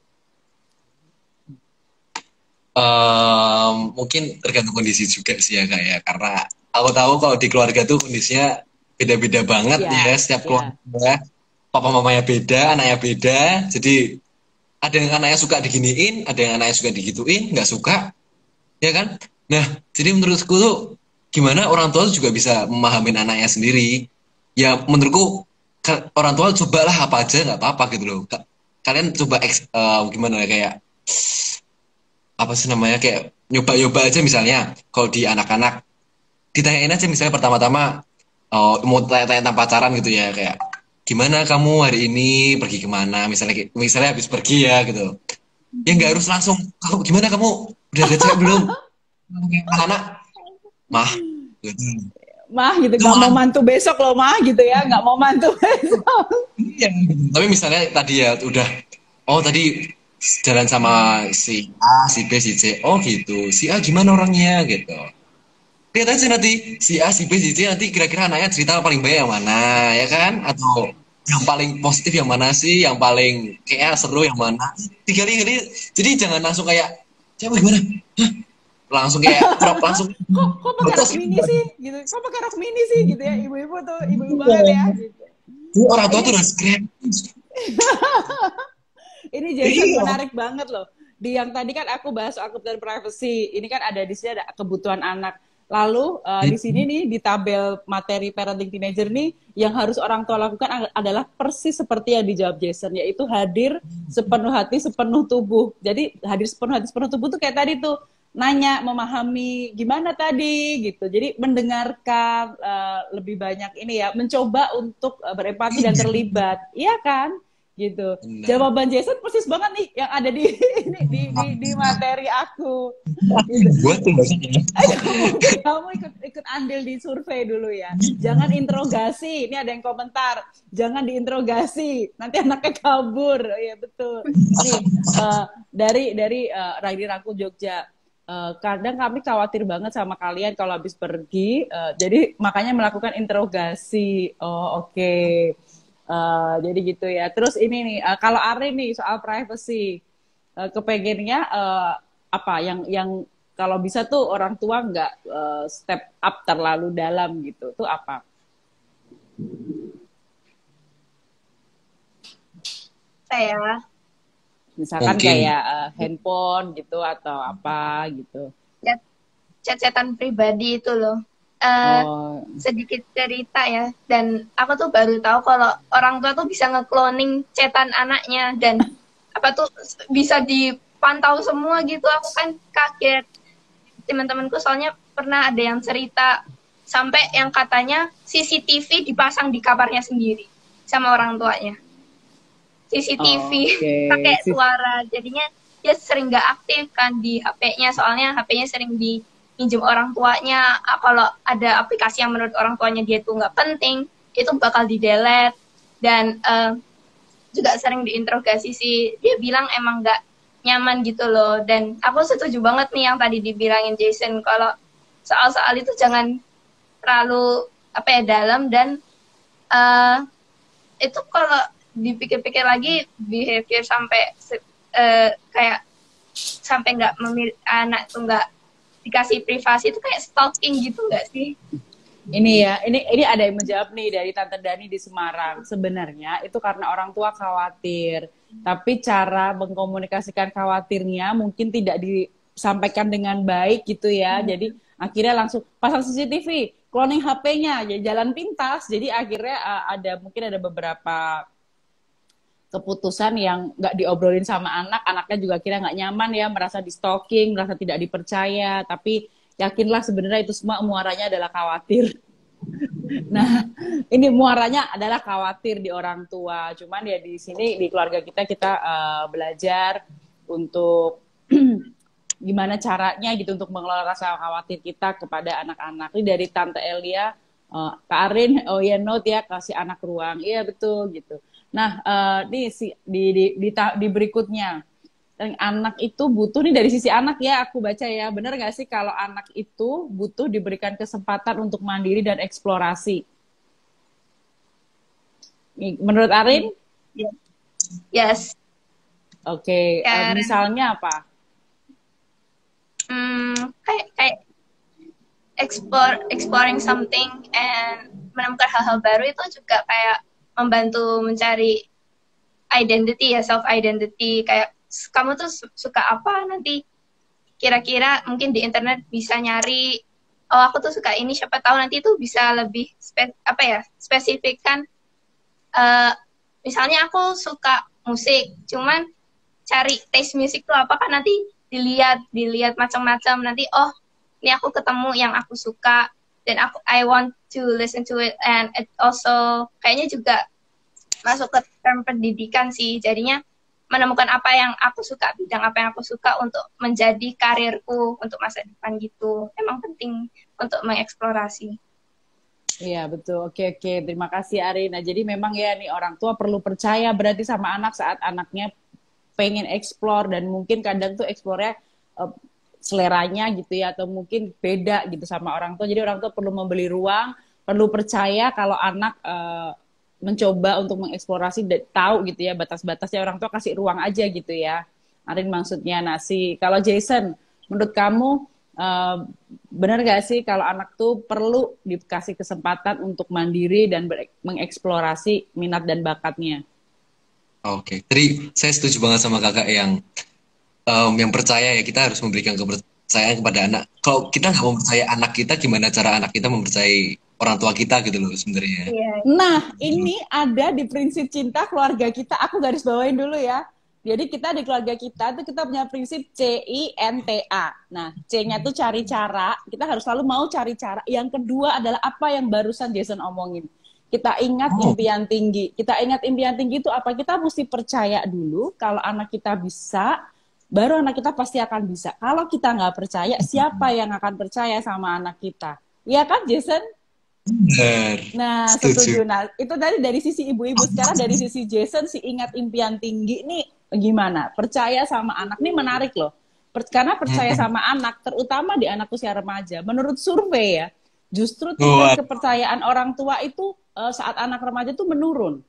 Mungkin tergantung kondisi juga sih ya Kak ya. Karena aku tahu kalau di keluarga tuh kondisinya beda-beda banget ya. Setiap keluarga, papa mamanya beda, anaknya beda. Jadi ada yang anaknya suka diginiin, ada yang anaknya suka digituin, nggak suka, ya kan? Nah, jadi menurutku tuh gimana orang tua juga bisa memahami anaknya sendiri. Ya menurutku orang tua cobalah apa aja nggak apa-apa gitu loh. Kalian coba gimana ya, kayak apa sih namanya, kayak nyoba-nyoba aja misalnya kalau di anak-anak ditanyain aja misalnya pertama-tama mau tanya tentang pacaran gitu ya, kayak gimana kamu hari ini pergi kemana misalnya habis pergi ya gitu ya, nggak harus langsung gimana kamu udah ada cewek belum anak mah gitu, nggak mau mantu besok loh mah gitu ya, nggak mau mantu besok. Iya, tapi misalnya tadi ya udah tadi jalan sama si A, si B, si C, gitu, si A gimana orangnya gitu, lihat aja nanti si A, si B, si C nanti kira-kira anaknya cerita paling banyak yang mana ya kan, atau yang paling positif yang mana sih, yang paling kayak seru yang mana, tiga-tiga. Jadi jangan langsung kayak cewek gimana, langsung kayak langsung kok pakai rok mini sih gitu, kok pakai rok mini sih gitu ya, ibu-ibu banget ya gitu. Orang tua tuh harus kreatif. Ini Jason menarik banget loh. Di yang tadi kan aku bahas soal kebutuhan privacy, ini kan ada di sini ada kebutuhan anak. Lalu di sini nih di tabel materi parenting teenager nih yang harus orang tua lakukan adalah persis seperti yang dijawab Jason, yaitu hadir sepenuh hati sepenuh tubuh. Jadi hadir sepenuh hati sepenuh tubuh tuh kayak tadi tuh, nanya, memahami gimana tadi gitu. Jadi mendengarkan lebih banyak ini ya, mencoba untuk berempati dan terlibat. Iya kan? Gitu. Benar. Jawaban Jason persis banget nih yang ada di materi aku. Gitu. Kamu ikut andil di survei dulu ya. Jangan interogasi. Ini ada yang komentar. Jangan diinterogasi. Nanti anaknya kabur. Oh, iya betul. Nih dari Raidi Rangkul Jogja. Kadang kami khawatir banget sama kalian kalau habis pergi, jadi makanya melakukan interogasi. Oh oke. Jadi gitu ya. Terus ini nih, kalau Ari nih soal privacy, kepengennya apa yang kalau bisa tuh orang tua nggak step up terlalu dalam gitu, tuh apa? Saya misalkan kayak handphone gitu atau apa gitu. Chat-chatan pribadi itu loh. Sedikit cerita ya, dan aku tuh baru tahu kalau orang tua tuh bisa nge-cloning chatan anaknya dan apa tuh bisa dipantau semua gitu. Aku kan kaget. Teman-temanku soalnya pernah ada yang cerita sampai yang katanya CCTV dipasang di kamarnya sendiri sama orang tuanya. CCTV pakai suara, jadinya dia sering nggak aktif kan di HP-nya, soalnya HP-nya sering pinjam orang tuanya. Kalau ada aplikasi yang menurut orang tuanya dia tuh nggak penting, itu bakal di-delete. Dan juga sering diinterogasi sih, dia bilang emang nyaman gitu loh. Dan aku setuju banget nih yang tadi dibilangin Jason, kalau soal-soal itu jangan terlalu apa ya dalam, dan itu kalau dipikir-pikir lagi behavior sampai kayak sampai nggak anak tuh nggak dikasih privasi itu kayak stalking gitu nggak sih? Ini ya, ini ada yang menjawab nih dari Tante Dani di Semarang. Sebenarnya itu karena orang tua khawatir, tapi cara mengkomunikasikan khawatirnya mungkin tidak disampaikan dengan baik gitu ya. Jadi akhirnya langsung pasang CCTV, cloning HP-nya, jalan pintas. Jadi akhirnya mungkin ada beberapa keputusan yang nggak diobrolin sama anak, anaknya juga akhirnya nggak nyaman ya, merasa di stalking, merasa tidak dipercaya, tapi yakinlah sebenarnya itu semua muaranya adalah khawatir. Nah, ini muaranya adalah khawatir di orang tua. Cuman ya di sini di keluarga kita belajar untuk gimana caranya gitu untuk mengelola rasa khawatir kita kepada anak-anak. Ini dari Tante Elia, Kak Arin, oh ya note ya, kasih anak ruang. Iya betul gitu. Nah, di berikutnya, anak itu butuh, nih dari sisi anak ya, aku baca ya, benar nggak sih kalau anak itu butuh diberikan kesempatan untuk mandiri dan eksplorasi? Menurut Arin? Yes. Oke, misalnya apa? Kayak exploring something and menemukan hal-hal baru itu juga kayak membantu mencari identity ya, self identity. Kayak kamu tuh suka apa, nanti kira-kira mungkin di internet bisa nyari, oh aku tuh suka ini, siapa tahu nanti itu bisa lebih spesifik kan. Misalnya aku suka musik, cuman cari taste musik tuh apa kan, nanti dilihat macam-macam, nanti oh ini aku ketemu yang aku suka dan I want to listen to it, and it also kayaknya juga masuk ke term pendidikan sih, jadinya menemukan apa yang aku suka, bidang apa yang aku suka untuk menjadi karirku untuk masa depan gitu. Emang penting untuk mengeksplorasi. Iya betul, oke. Terima kasih Arina. Jadi memang ya nih orang tua perlu percaya berarti sama anak saat anaknya pengen explore, dan mungkin kadang tuh explore-nya seleranya gitu ya, atau mungkin beda gitu sama orang tua. Jadi orang tua perlu membeli ruang, perlu percaya kalau anak mencoba untuk mengeksplorasi, tahu gitu ya batas-batasnya, orang tua kasih ruang aja gitu ya. Arin maksudnya kalau Jason, menurut kamu benar gak sih kalau anak tuh perlu dikasih kesempatan untuk mandiri dan mengeksplorasi minat dan bakatnya? Oke, tadi saya setuju banget sama kakak yang percaya ya, kita harus memberikan kepercayaan kepada anak. Kalau kita nggak mempercaya anak kita, gimana cara anak kita mempercayai orang tua kita gitu loh sebenarnya. Nah, ini ada di prinsip cinta keluarga kita. Aku garis bawain dulu ya. Jadi kita di keluarga kita tuh kita punya prinsip CINTA. Nah, C-nya tuh cari cara. Kita harus selalu mau cari cara. Yang kedua adalah apa yang barusan Jason omongin. Kita ingat impian tinggi. Kita ingat impian tinggi itu apa? Kita mesti percaya dulu kalau anak kita bisa, baru anak kita pasti akan bisa. Kalau kita nggak percaya, siapa yang akan percaya sama anak kita? Iya kan, Jason? Benar. Nah, setuju. Nah, itu tadi dari sisi ibu-ibu. Sekarang dari sisi Jason, si ingat impian tinggi nih gimana? Percaya sama anak nih menarik loh. Karena percaya sama anak, terutama di anak usia remaja. Menurut survei ya, justru tingkat kepercayaan orang tua itu saat anak remaja itu menurun.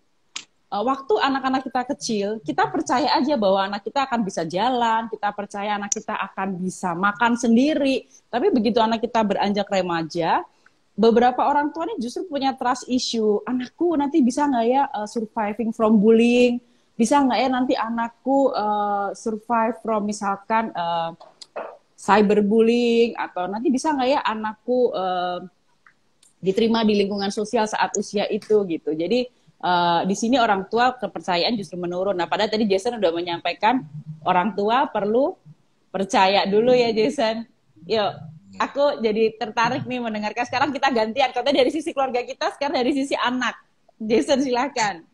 Waktu anak-anak kita kecil, kita percaya aja bahwa anak kita akan bisa jalan, kita percaya anak kita akan bisa makan sendiri. Tapi begitu anak kita beranjak remaja, beberapa orang tua nih justru punya trust issue. Anakku nanti bisa nggak ya surviving from bullying? Bisa nggak ya nanti anakku survive from misalkan cyberbullying? Atau nanti bisa nggak ya anakku diterima di lingkungan sosial saat usia itu gitu. Jadi di sini orang tua kepercayaan justru menurun. Nah, padahal tadi Jason udah menyampaikan orang tua perlu percaya dulu ya Jason. Yuk, aku jadi tertarik nih mendengarkan. Sekarang kita gantian. Katanya dari sisi keluarga kita, sekarang dari sisi anak. Jason silakan.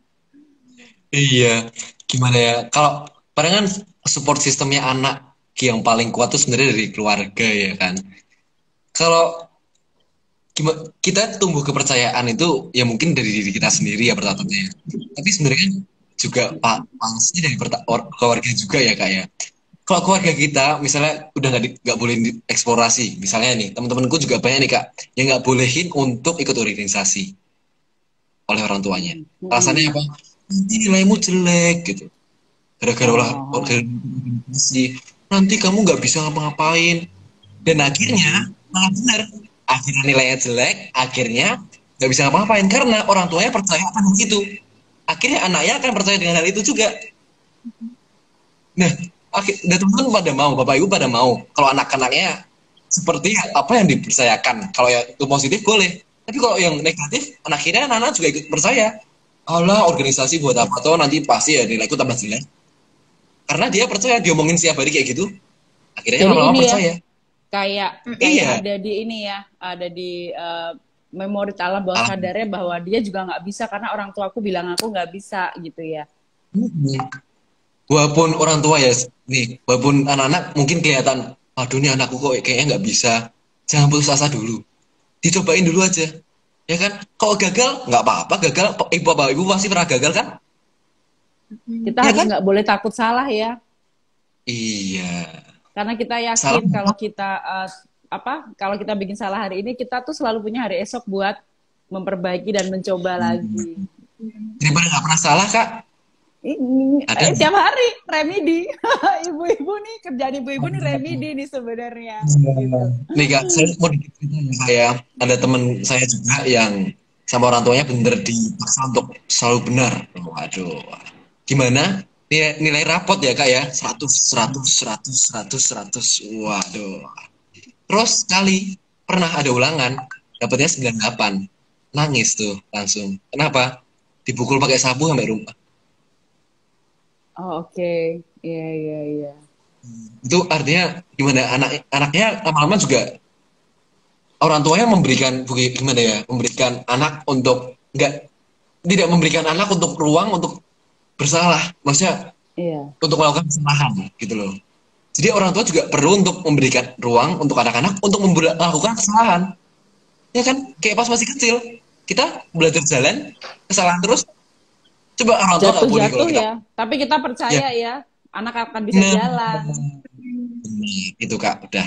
Iya, gimana ya? Kalau padahal kan support sistemnya anak yang paling kuat tuh sebenarnya dari keluarga ya kan. Kalau kita tumbuh kepercayaan itu ya mungkin dari diri kita sendiri ya pertamanya ya. Tapi sebenarnya juga pangsnya dari keluarga juga ya kak ya. kalau keluarga kita misalnya udah nggak boleh eksplorasi, misalnya nih teman-temanku juga banyak nih kak yang nggak bolehin untuk ikut organisasi oleh orang tuanya. Alasannya Hmm. apa? Nanti nilaimu jelek gitu. Gara-gara Oh. organisasi, nanti kamu nggak bisa ngapa-ngapain. Dan akhirnya malah benar. Akhirnya nilainya jelek, akhirnya nggak bisa ngapa-ngapain karena orang tuanya percaya akan hal itu. Akhirnya anaknya akan percaya dengan hal itu juga. Nah, dan teman-teman pada mau, bapak ibu pada mau. Kalau anak-anaknya seperti apa yang dipercayakan. Kalau yang itu positif boleh. Tapi kalau yang negatif, akhirnya anak-anak juga ikut percaya. Allah, organisasi buat apa toh, nanti pasti ya nilaiku tambah jelek. Karena dia percaya, diomongin setiap hari kayak gitu. Akhirnya Jadi lama-lama ini ya, percaya. kayak kayak Iya. ada di ini ya, ada di memori alam bawah Ah, sadarnya bahwa dia juga nggak bisa karena orang tuaku bilang aku nggak bisa gitu ya. walaupun orang tua ya, nih, walaupun anak-anak mungkin kelihatan, aduh nih anakku kok kayaknya nggak bisa. Jangan putus asa dulu. Dicobain dulu aja. Ya kan? Kalau gagal, nggak apa-apa. Gagal, bapak ibu pasti pernah gagal kan? Kita Ya harus kan? nggak boleh takut salah ya, Iya. karena kita Salah yakin kalau kita kalau kita bikin salah hari ini, kita tuh selalu punya hari esok buat memperbaiki dan mencoba lagi. daripada nggak pernah salah, Kak. Ini Ada tiap hari remedi. Ibu-ibu nih, kerjaan ibu-ibu nih remedi nih sebenarnya gitu. nih Kak, saya mau diceritain saya ada teman saya juga yang sama orang tuanya bener dipaksa untuk selalu benar. Waduh. Gimana? Nilai rapot ya Kak ya? 100. Waduh. Terus sekali pernah ada ulangan, dapatnya 98. Nangis tuh langsung. Kenapa? Dipukul pakai sapu sampai rumah. Oh, oke. Iya, iya, iya. Itu artinya gimana? Anaknya lama-lama juga orang tuanya memberikan gimana ya? Memberikan anak untuk nggak tidak memberikan anak untuk ruang untuk bersalah. Maksudnya Iya. untuk melakukan kesalahan gitu loh. Jadi orang tua juga perlu untuk memberikan ruang untuk anak-anak untuk melakukan kesalahan. Ya kan? Kayak pas masih kecil, kita belajar jalan, kesalahan terus. Coba orang tua nggak boleh kalau Jatuh-jatuh kita. ya. Tapi kita Ya, percaya ya, anak akan bisa nah, jalan. itu Kak, udah.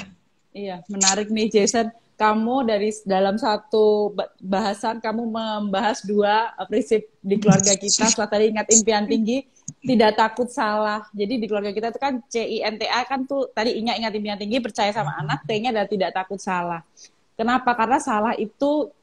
Iya, menarik nih Jason. Kamu dari dalam satu bahasan, kamu membahas dua prinsip di keluarga kita. Setelah tadi ingat impian tinggi, tidak takut salah. Jadi di keluarga kita itu kan CINTA kan tuh tadi ingat impian tinggi, percaya sama anak, T-nya adalah tidak takut salah. Kenapa? Karena salah itu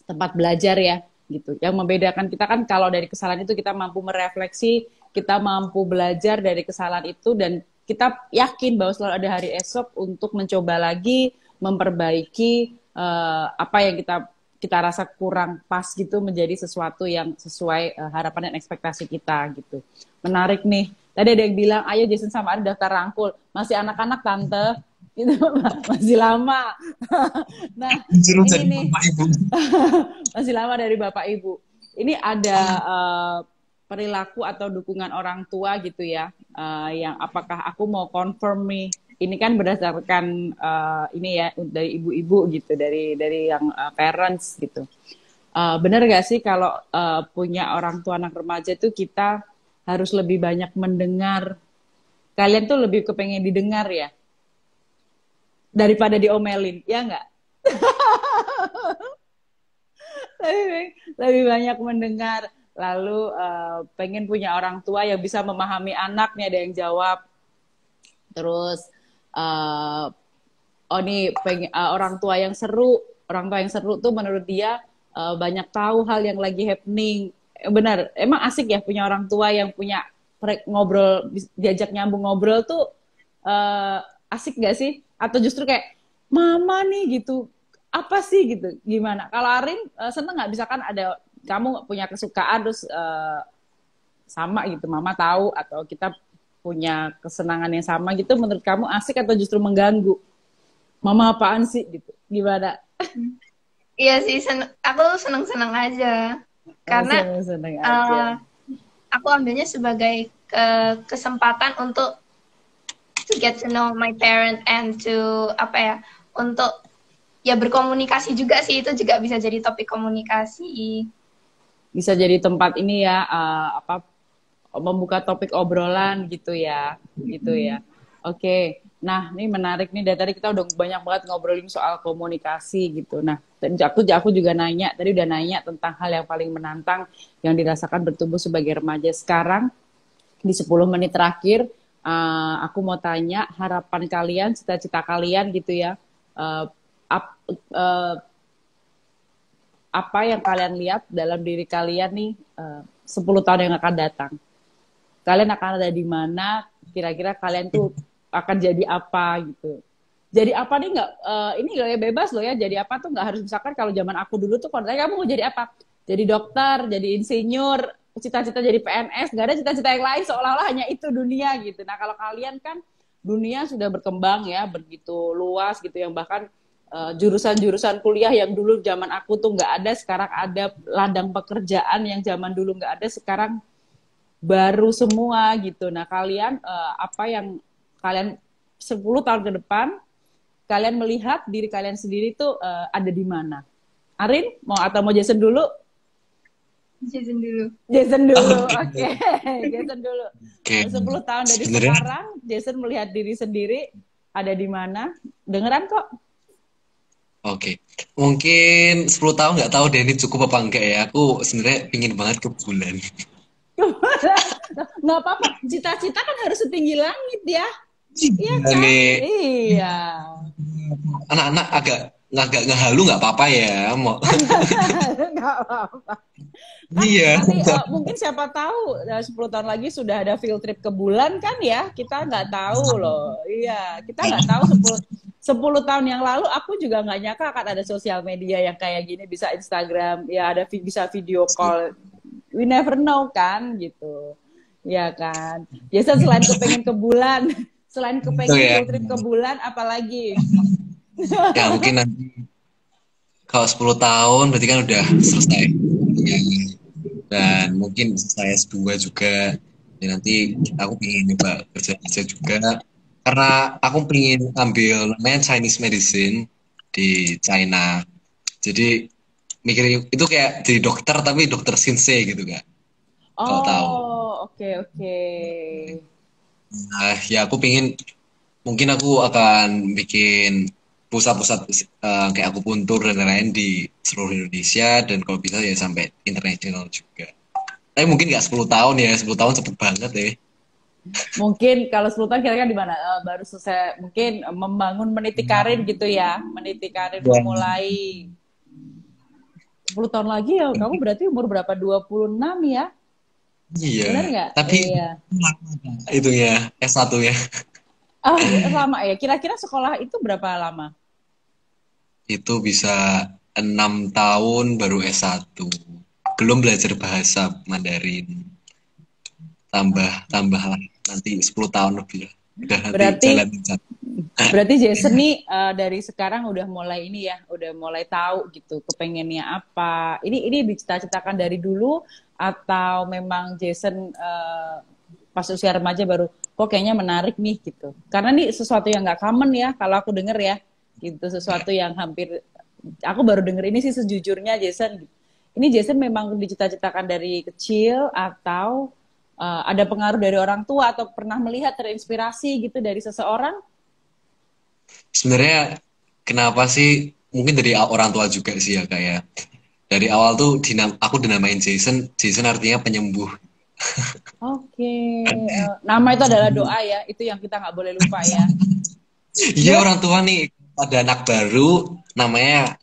tempat belajar ya gitu. Yang membedakan kita kan kalau dari kesalahan itu kita mampu merefleksi, kita mampu belajar dari kesalahan itu dan kita yakin bahwa selalu ada hari esok untuk mencoba lagi memperbaiki apa yang kita rasa kurang pas gitu menjadi sesuatu yang sesuai harapan dan ekspektasi kita gitu. Menarik nih. Tadi ada yang bilang, ayo Jason sama Ari daftar rangkul. Masih anak-anak tante, itu masih lama. Nah, Disuruh ini jadi nih bapak ibu. masih lama dari Bapak Ibu. Ini ada perilaku atau dukungan orang tua gitu ya, yang apakah aku mau confirm nih, ini kan berdasarkan ini ya dari ibu-ibu gitu, dari yang parents gitu. Benar gak sih kalau punya orang tua anak remaja itu kita harus lebih banyak mendengar? Kalian tuh lebih kepengen didengar ya daripada diomelin, ya nggak? Lebih banyak mendengar, lalu pengen punya orang tua yang bisa memahami anaknya, ada yang jawab. Terus oh nih orang tua yang seru tuh menurut dia banyak tahu hal yang lagi happening. Benar, emang asik ya punya orang tua yang punya ngobrol, diajak nyambung ngobrol tuh asik gak sih? Atau justru kayak mama nih gitu, apa sih gitu, gimana? Kalau Arin seneng nggak misalkan ada kamu punya kesukaan terus sama gitu, mama tahu atau kita punya kesenangan yang sama gitu, menurut kamu asik atau justru mengganggu? Mama apaan sih gitu, gimana? Iya sih, aku seneng-seneng aja. Karena Seneng aja. aku ambilnya sebagai kesempatan untuk to get to know my parent and to apa ya, untuk ya berkomunikasi juga sih, itu juga bisa jadi topik komunikasi. Bisa jadi tempat ini ya, membuka topik obrolan gitu ya, gitu ya. Oke, nah ini menarik nih. Dari tadi kita udah banyak banget ngobrolin soal komunikasi gitu. Nah, aku juga nanya, tadi udah nanya tentang hal yang paling menantang yang dirasakan bertumbuh sebagai remaja. Sekarang di 10 menit terakhir, aku mau tanya harapan kalian, cita-cita kalian gitu ya. Eh, ap- eh, apa yang kalian lihat dalam diri kalian nih 10 tahun yang akan datang? Kalian akan ada di mana? Kira-kira kalian tuh akan jadi apa gitu? Jadi apa nih nggak? Ini gak bebas loh ya. Jadi apa tuh nggak harus, misalkan kalau zaman aku dulu tuh kalau tanya kamu mau jadi apa? Jadi dokter, jadi insinyur, cita-cita jadi PNS. Gak ada cita-cita yang lain, seolah-olah hanya itu dunia gitu. Nah kalau kalian kan dunia sudah berkembang ya, begitu luas gitu, yang bahkan jurusan-jurusan kuliah yang dulu zaman aku tuh nggak ada, sekarang ada. Ladang pekerjaan yang zaman dulu nggak ada, sekarang baru semua gitu. Nah, kalian apa yang kalian 10 tahun ke depan, kalian melihat diri kalian sendiri tuh ada di mana? Arin, mau Jason dulu? Jason dulu. Jason dulu, Oke. oke. Jason dulu. Oke. 10 tahun dari Sebenarnya, sekarang, Jason melihat diri sendiri ada di mana? Dengeran kok. oke. Mungkin 10 tahun nggak tahu deh ini cukup apa enggak ya. Aku sebenarnya pingin banget ke bulan. Nggak apa-apa, cita-cita kan harus setinggi langit ya. Iya Nah, kan? nih Iya. anak-anak agak ngehalu nggak apa-apa ya. Mau Nggak apa-apa. Kan iya. nanti mungkin siapa tahu 10 tahun lagi sudah ada field trip ke bulan kan ya, kita nggak tahu loh. Iya, kita nggak tahu 10 tahun yang lalu aku juga nggak nyangka akan ada sosial media yang kayak gini, bisa Instagram, ya ada bisa video call. We never know kan gitu. Ya kan. Biasa selain kepengen ke bulan, selain Itu kepengen ya. field trip ke bulan, apalagi? Ya mungkin nanti kalau 10 tahun berarti kan udah selesai. Ya. Dan mungkin saya S2 juga. Ya, nanti aku pengen nyoba kerja-kerja juga. Karena aku pengen ambil namanya Chinese medicine di China. Jadi mikir itu kayak jadi dokter tapi dokter Shinsei gitu kan. Kalau tahu. Oh, oke oke. Nah, ya aku pengen mungkin aku akan bikin pusat-pusat kayak akupuntur dan lain-lain di seluruh Indonesia dan kalau bisa ya sampai internasional juga. Tapi mungkin nggak 10 tahun ya, 10 tahun cepet banget ya. Mungkin kalau Sultan kira-kira di mana? Baru selesai mungkin membangun meniti karir gitu ya. Meniti karir, Ya. memulai 10 tahun lagi ya. Kamu berarti umur berapa? 26 ya? Iya, Benar nggak? tapi Iya. itu ya S1 ya. Oh, lama ya. Kira-kira sekolah itu berapa lama? Itu bisa 6 tahun baru S1. Belum belajar bahasa Mandarin. Tambah lah nanti 10 tahun lebih lah. Udah nanti Berarti jalan. Berarti Jason nih dari sekarang udah mulai ini ya, udah mulai tahu gitu kepengennya apa. Ini dicita-citakan dari dulu atau memang Jason pas usia remaja baru kok kayaknya menarik nih gitu. Karena ini sesuatu yang nggak common ya kalau aku denger ya, gitu sesuatu yang hampir aku baru denger ini sih sejujurnya Jason. Ini Jason memang dicita-citakan dari kecil atau ada pengaruh dari orang tua atau pernah melihat terinspirasi gitu dari seseorang? Sebenarnya kenapa sih mungkin dari orang tua juga sih ya kayak dari awal tuh aku dinamain Jason. Jason artinya penyembuh. Oke, nama itu adalah doa ya, itu yang kita nggak boleh lupa ya. Iya Terus, orang tua nih ada anak baru namanya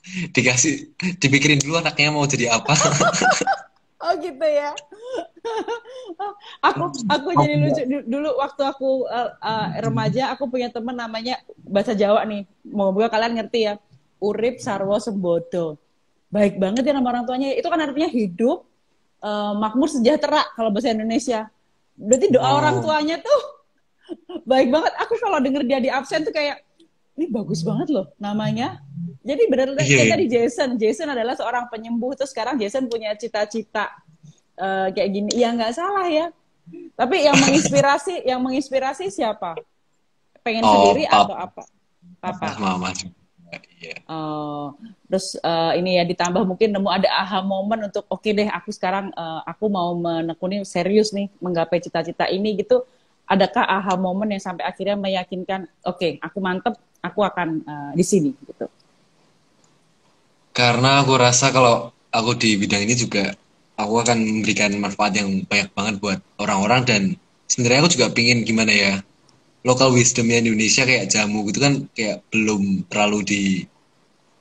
dipikirin dulu anaknya mau jadi apa. oh gitu ya. Aku jadi lucu dulu waktu aku remaja, aku punya temen namanya bahasa Jawa nih. Moga kalian ngerti ya. Urip Sarwo Sembodo. Baik banget ya nama orang tuanya. Itu kan artinya hidup, makmur sejahtera kalau bahasa Indonesia. Berarti doa orang Oh, tuanya tuh baik banget. Aku kalau denger dia di absen tuh kayak ini bagus banget loh namanya. Jadi benar iya, kayak iya. tadi Jason. Jason adalah seorang penyembuh. Terus sekarang Jason punya cita-cita kayak gini. Ya nggak salah ya. Tapi yang menginspirasi siapa? Pengen sendiri Oh, atau apa? papa Papa. mama juga. Iya. Terus ini ya ditambah mungkin nemu ada aha momen untuk oke deh aku sekarang aku mau menekuni serius nih menggapai cita-cita ini gitu. adakah aha momen yang sampai akhirnya meyakinkan, oke, aku mantep, aku akan di sini gitu. Karena aku rasa kalau aku di bidang ini juga aku akan memberikan manfaat yang banyak banget buat orang-orang dan sebenarnya aku juga pingin gimana ya local wisdomnya Indonesia kayak jamu gitu kan kayak belum terlalu di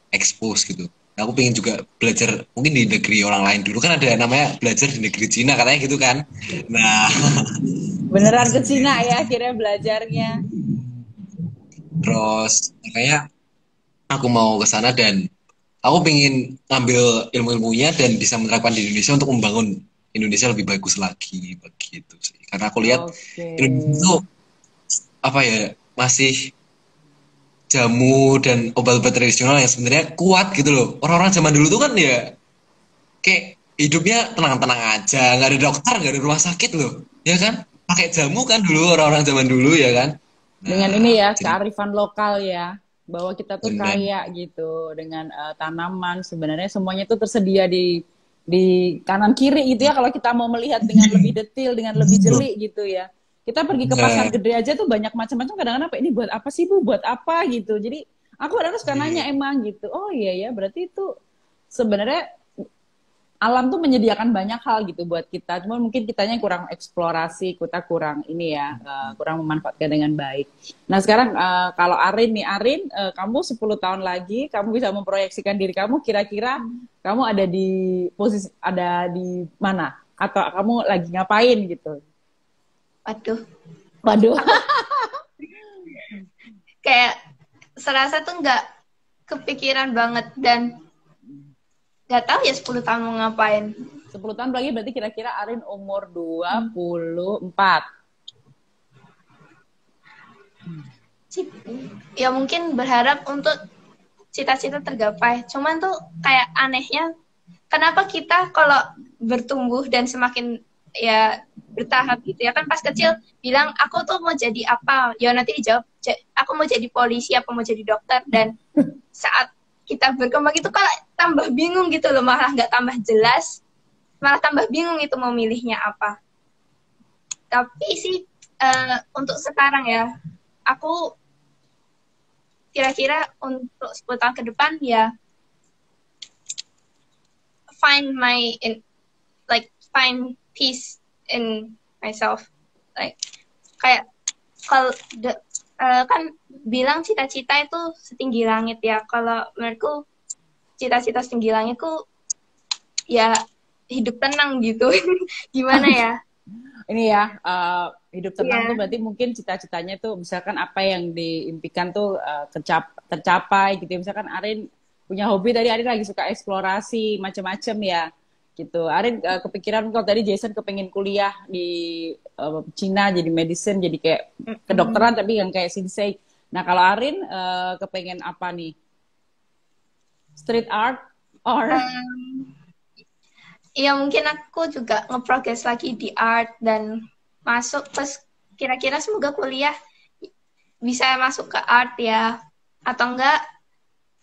expose gitu. Nah, aku pengen juga belajar mungkin di negeri orang lain dulu kan ada namanya belajar di negeri Cina katanya gitu kan. Nah, Beneran ke Cina ya akhirnya belajarnya. terus makanya aku mau ke sana dan aku pengen ngambil ilmu-ilmunya dan bisa menerapkan di Indonesia untuk membangun Indonesia lebih bagus lagi begitu sih. Karena aku lihat Oke. Indonesia itu apa ya masih jamu dan obat-obat tradisional yang sebenarnya kuat gitu loh. Orang-orang zaman dulu tuh kan ya kayak hidupnya tenang-tenang aja, nggak ada dokter, nggak ada rumah sakit loh, ya kan? Pakai jamu kan dulu orang-orang zaman dulu ya kan? Dengan ini Nah, ya, jadi kearifan lokal ya, bahwa kita tuh benar. kaya gitu dengan tanaman. Sebenarnya semuanya itu tersedia di kanan kiri gitu ya. Kalau kita mau melihat dengan lebih detail, dengan lebih jeli gitu ya. Kita pergi ke pasar Nah, gede aja tuh banyak macam-macam. Kadang-kadang apa ini buat apa sih Bu? Buat apa gitu. Jadi aku kadang-kadang suka nanya emang gitu. Oh iya ya, berarti itu sebenarnya alam tuh menyediakan banyak hal gitu buat kita. Cuma mungkin kitanya kurang eksplorasi, kita kurang ini ya, kurang memanfaatkan dengan baik. Nah sekarang kalau Arin nih, Arin, kamu 10 tahun lagi, kamu bisa memproyeksikan diri kamu, kira-kira kamu ada di mana? Atau kamu lagi ngapain gitu? Waduh, Waduh, kayak serasa tuh nggak kepikiran banget dan nggak tahu ya 10 tahun mau ngapain. 10 tahun lagi berarti kira-kira Arin umur 24. Ya mungkin berharap untuk cita-cita tergapai. Cuman tuh kayak anehnya, kenapa kita kalau bertumbuh dan semakin ya bertahap gitu ya kan pas kecil bilang aku tuh mau jadi apa, ya nanti dijawab aku mau jadi polisi apa mau jadi dokter, dan saat kita berkembang itu kalau tambah bingung gitu loh, malah nggak tambah jelas, malah tambah bingung itu mau milihnya apa. Tapi sih untuk sekarang ya aku kira-kira untuk 10 tahun ke depan ya find peace in myself, like kayak kalau kan bilang cita-cita itu setinggi langit ya, kalau menurutku cita-cita setinggi langitku ya hidup tenang gitu. Gimana ya, Ini ya, hidup tenang tuh ya berarti mungkin cita-citanya tuh misalkan apa yang diimpikan tuh tercapai gitu ya. Misalkan Arin punya hobi tadi, Arin lagi suka eksplorasi macam-macam ya gitu. Arin kepikiran kalau tadi Jason kepengen kuliah di Cina jadi medicine, jadi kayak kedokteran tapi yang kayak Shinsei. Nah kalau Arin kepengen apa nih? Street art or ya mungkin aku juga nge-progress lagi di art dan masuk terus kira-kira semoga kuliah bisa masuk ke art ya, atau enggak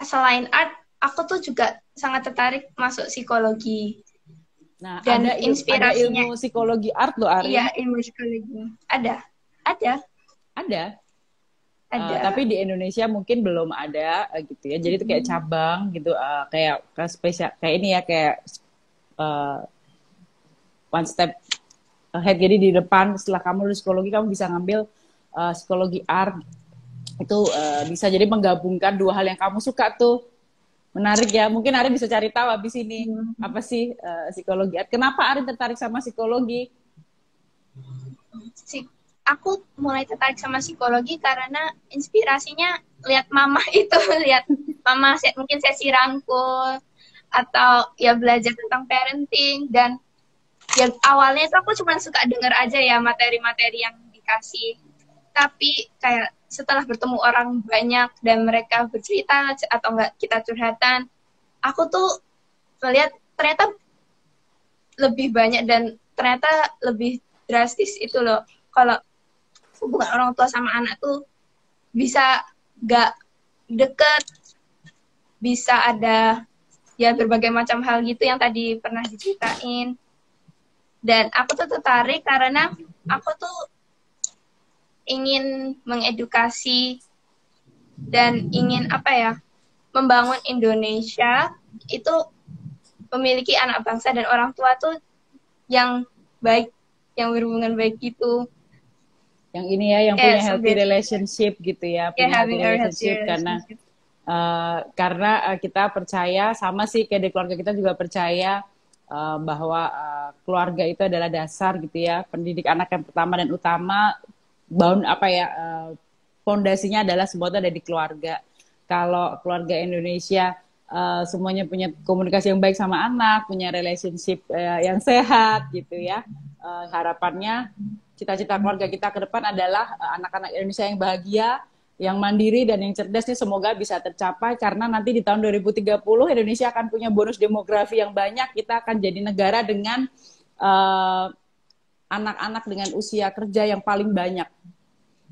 selain art aku tuh juga sangat tertarik masuk psikologi. Nah, Dan ada inspirasinya ilmu psikologi art loh, Arin. iya, ilmu psikologi ada Ada. ada Tapi di Indonesia mungkin belum ada gitu ya. Jadi itu kayak cabang gitu, kayak spesial kayak ini ya, kayak one step ahead. Jadi di depan setelah kamu lulus psikologi, kamu bisa ngambil psikologi art. Itu bisa jadi menggabungkan dua hal yang kamu suka tuh. Menarik ya. Mungkin Arin bisa cari tahu habis ini apa sih psikologi art. Kenapa Arin tertarik sama psikologi? Aku mulai tertarik sama psikologi karena inspirasinya lihat mama itu, lihat mama mungkin sesi rangkul atau ya belajar tentang parenting, dan ya awalnya itu aku cuma suka dengar aja ya materi-materi yang dikasih, tapi kayak setelah bertemu orang banyak dan mereka bercerita atau enggak kita curhatan, aku tuh melihat ternyata lebih banyak dan ternyata lebih drastis itu loh, kalau hubungan orang tua sama anak tuh bisa gak deket, bisa ada ya berbagai macam hal gitu yang tadi pernah diceritain. Dan aku tuh tertarik karena aku tuh ingin mengedukasi dan ingin membangun Indonesia itu memiliki anak bangsa dan orang tua tuh yang baik, yang berhubungan baik gitu. Yang ini ya, yang punya healthy relationship gitu ya, punya healthy relationship karena kita percaya, sama sih kayak di keluarga kita juga percaya bahwa keluarga itu adalah dasar gitu ya, pendidik anak yang pertama dan utama, fondasinya adalah semua itu ada di keluarga. Kalau keluarga Indonesia semuanya punya komunikasi yang baik sama anak, punya relationship yang sehat gitu ya, harapannya cita-cita keluarga kita ke depan adalah anak-anak Indonesia yang bahagia, yang mandiri dan yang cerdas nih, semoga bisa tercapai karena nanti di tahun 2030 Indonesia akan punya bonus demografi yang banyak. Kita akan jadi negara dengan anak-anak dengan usia kerja yang paling banyak.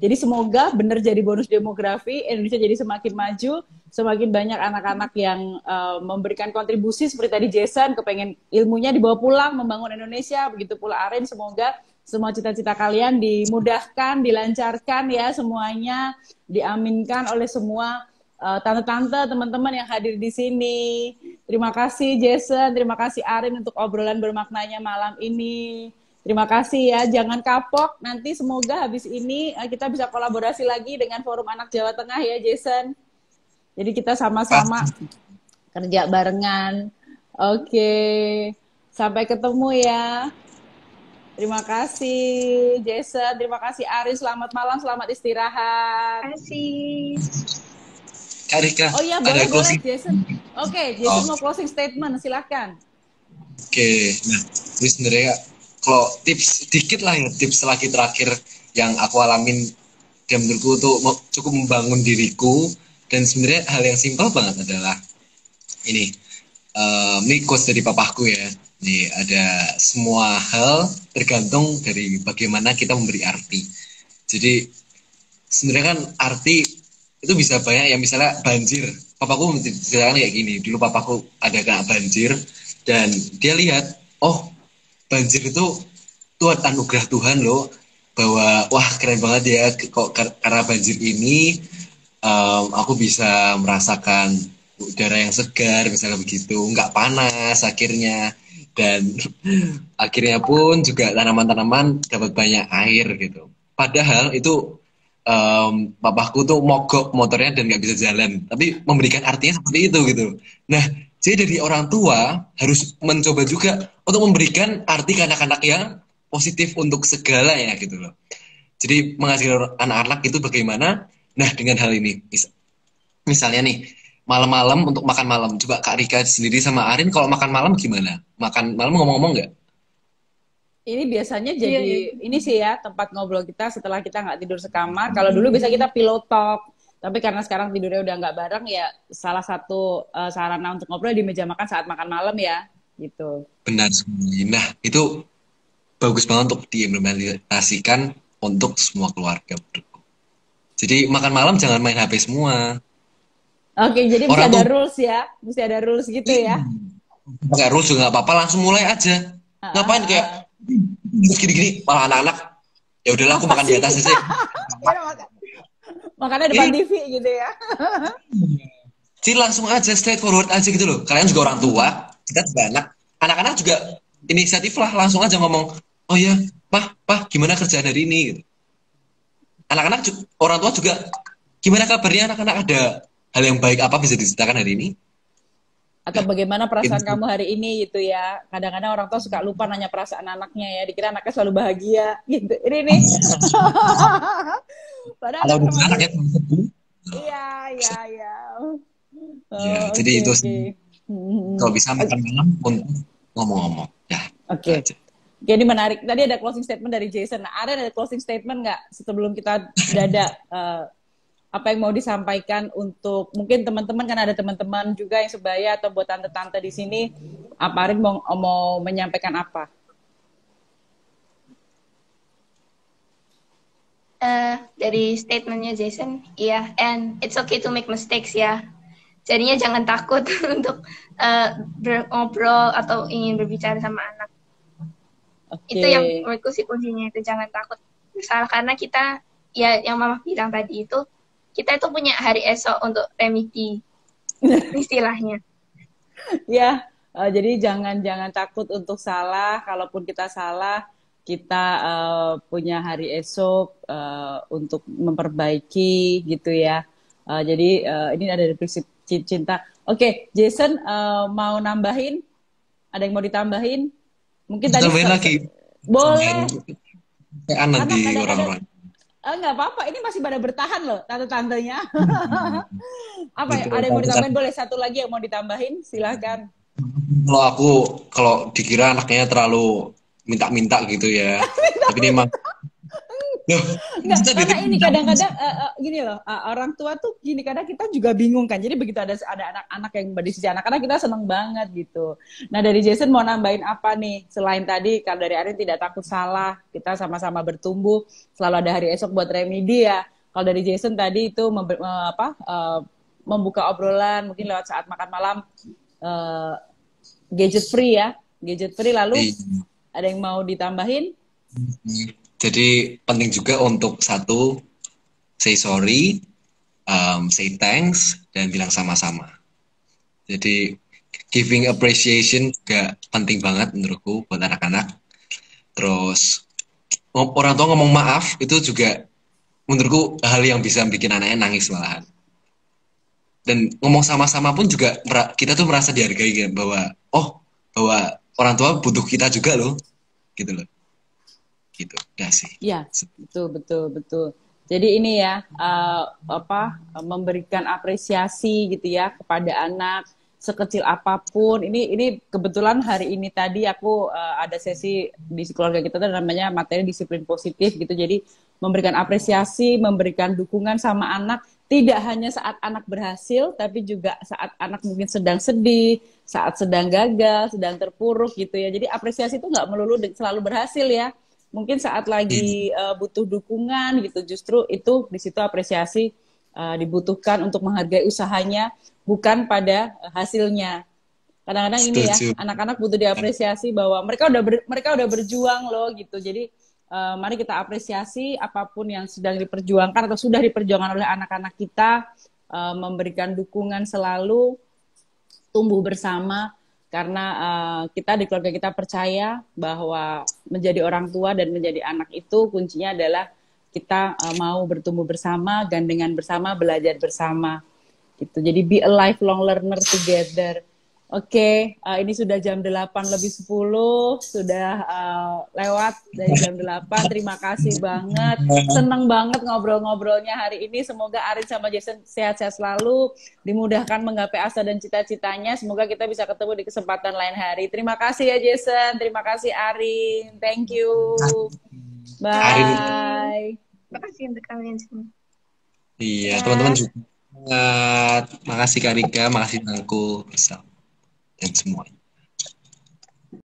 Jadi semoga benar jadi bonus demografi, Indonesia jadi semakin maju, semakin banyak anak-anak yang memberikan kontribusi seperti tadi Jason, kepengen ilmunya dibawa pulang, membangun Indonesia, begitu pula Arin, semoga semua cita-cita kalian dimudahkan, dilancarkan ya semuanya, diaminkan oleh semua tante-tante, teman-teman yang hadir di sini. Terima kasih Jason, terima kasih Arin untuk obrolan bermaknanya malam ini. Terima kasih ya, jangan kapok. Nanti semoga habis ini kita bisa kolaborasi lagi dengan Forum Anak Jawa Tengah ya Jason. Jadi kita sama-sama kerja barengan. Oke, sampai ketemu ya. Terima kasih Jason, terima kasih Aris, selamat malam, selamat istirahat. Terima kasih. Kak Rika, oh iya, boleh Jason. Oke, Jason mau closing statement, silahkan. Oke, nah ini sebenarnya kalau tips sedikit lah ya, tips lagi terakhir yang aku alamin dan menurutku tuh cukup membangun diriku, dan sebenarnya hal yang simpel banget adalah ini quotes dari papaku ya. Nih, ada semua hal tergantung dari bagaimana kita memberi arti. Jadi sebenarnya kan arti itu bisa banyak, yang misalnya banjir. Papaku menceritakan kayak gini, dulu papaku ada kena banjir dan dia lihat, oh banjir itu anugerah Tuhan loh, bahwa wah keren banget ya, kok karena banjir ini aku bisa merasakan udara yang segar misalnya begitu, nggak panas akhirnya. Dan akhirnya pun juga tanaman-tanaman dapat banyak air gitu. Padahal itu papaku tuh mogok motornya dan nggak bisa jalan, tapi memberikan artinya seperti itu gitu. Nah, jadi dari orang tua harus mencoba juga untuk memberikan arti ke anak-anak yang positif untuk segalanya gitu loh. Jadi mengajari anak-anak itu bagaimana. Nah, dengan hal ini misalnya nih, malam-malam untuk makan malam. Coba Kak Rika sendiri sama Arin kalau makan malam gimana? Makan malam ngomong-ngomong nggak? Ini biasanya jadi ini sih ya, tempat ngobrol kita setelah kita nggak tidur sekamar. Kalau dulu bisa kita pillow talk, tapi karena sekarang tidurnya udah nggak bareng ya, salah satu sarana untuk ngobrol di meja makan saat makan malam ya, gitu. Benar sekali. Nah, itu bagus banget untuk diimplementasikan untuk semua keluarga. Jadi makan malam jangan main HP semua. Oke, jadi mesti ada rules ya, mesti ada rules gitu ya. Pakai rules juga nggak apa-apa, langsung mulai aja. Ngapain kayak gini-gini, malah anak-anak ya udahlah aku makan di atas aja. Makannya depan TV gitu ya. Jadi langsung aja, straight forward aja gitu loh. Kalian juga orang tua, kita juga anak-anak juga inisiatif lah, langsung aja ngomong, oh ya, Pah, gimana kerjaan hari ini? Gitu. Anak-anak, orang tua juga, gimana kabarnya anak-anak, ada hal yang baik apa bisa diceritakan hari ini? Atau bagaimana perasaan kamu hari ini gitu ya. Kadang-kadang orang tua suka lupa nanya perasaan anaknya ya, dikira anaknya selalu bahagia gitu. Ini nih. Padahal anaknya iya. Ya, jadi itu kalau bisa makan malam pun ngomong-ngomong. Ya. Oke. Jadi menarik. Tadi ada closing statement dari Jason. Nah, ada closing statement nggak sebelum kita dada? Apa yang mau disampaikan untuk mungkin teman-teman, kan ada teman-teman juga yang sebaya atau buat tante-tante di sini, apa Arin mau menyampaikan apa? Dari statementnya Jason, iya, and it's okay to make mistakes ya. Jadinya jangan takut untuk ngobrol atau ingin berbicara sama anak. Okay. Itu yang menurutku sih kuncinya, itu jangan takut. Salah karena kita ya yang Mama bilang tadi itu, kita itu punya hari esok untuk remedi istilahnya. Ya, jadi jangan takut untuk salah. Kalaupun kita salah, kita punya hari esok untuk memperbaiki gitu ya. Jadi ini ada dari prinsip cinta. Oke, Jason mau nambahin? Ada yang mau ditambahin? Mungkin tadi Tambahin lagi. boleh. Kayak nanti Karena kadang-kadang orang-orang. nggak apa-apa. Ini masih pada bertahan loh, tante-tantenya. Apa ya? Gitu. Ada yang mau ditambahin? Boleh satu lagi yang mau ditambahin? Silahkan. Kalau aku, kalau dikira anaknya terlalu minta-minta gitu ya. Tapi ini emang, Enggak, kita karena ini diminta. kadang-kadang gini loh, orang tua tuh gini, kadang kita juga bingung kan. Jadi begitu ada anak-anak yang di sisi anak-anak, kita seneng banget gitu. Nah dari Jason mau nambahin apa nih? Selain tadi, kalau dari Arin tidak takut salah, kita sama-sama bertumbuh, selalu ada hari esok buat remedi ya. Kalau dari Jason tadi itu membuka obrolan, mungkin lewat saat makan malam, eh, gadget free ya, gadget free. Lalu ada yang mau ditambahin? Jadi penting juga untuk satu, say sorry, say thanks, dan bilang sama-sama. Jadi giving appreciation juga penting banget menurutku buat anak-anak. Terus orang tua ngomong maaf itu juga menurutku hal yang bisa bikin anaknya nangis malahan. Dan ngomong sama-sama pun juga kita tuh merasa dihargai kan, bahwa orang tua butuh kita juga loh, gitu loh. Gitu, ya sih. Iya, betul. Jadi ini ya memberikan apresiasi gitu ya kepada anak sekecil apapun. Ini kebetulan hari ini tadi aku ada sesi di keluarga kita tuh namanya materi disiplin positif gitu. Jadi memberikan apresiasi, memberikan dukungan sama anak tidak hanya saat anak berhasil, tapi juga saat anak mungkin sedang sedih, saat sedang gagal, sedang terpuruk gitu ya. Jadi apresiasi itu nggak melulu selalu berhasil ya. Mungkin saat lagi butuh dukungan gitu, justru itu di situ apresiasi dibutuhkan untuk menghargai usahanya, bukan pada hasilnya. Kadang-kadang ini ya, anak-anak butuh diapresiasi bahwa mereka udah berjuang loh gitu. Jadi mari kita apresiasi apapun yang sedang diperjuangkan atau sudah diperjuangkan oleh anak-anak kita, memberikan dukungan selalu, tumbuh bersama. Karena kita di keluarga kita percaya bahwa menjadi orang tua dan menjadi anak itu kuncinya adalah kita mau bertumbuh bersama, gandengan bersama, belajar bersama. Gitu. Jadi be a lifelong learner together. Oke, ini sudah jam 8:10, sudah lewat dari jam 8. Terima kasih banget. Senang banget ngobrol-ngobrolnya hari ini. Semoga Arin sama Jason sehat-sehat selalu, dimudahkan menggapai asa dan cita-citanya. Semoga kita bisa ketemu di kesempatan lain hari. Terima kasih ya Jason, terima kasih Arin. Thank you. Bye. Terima kasih untuk kalian semua. Iya, teman-teman juga. Makasih Kak Rika, makasih Tangku bersama dan semuanya.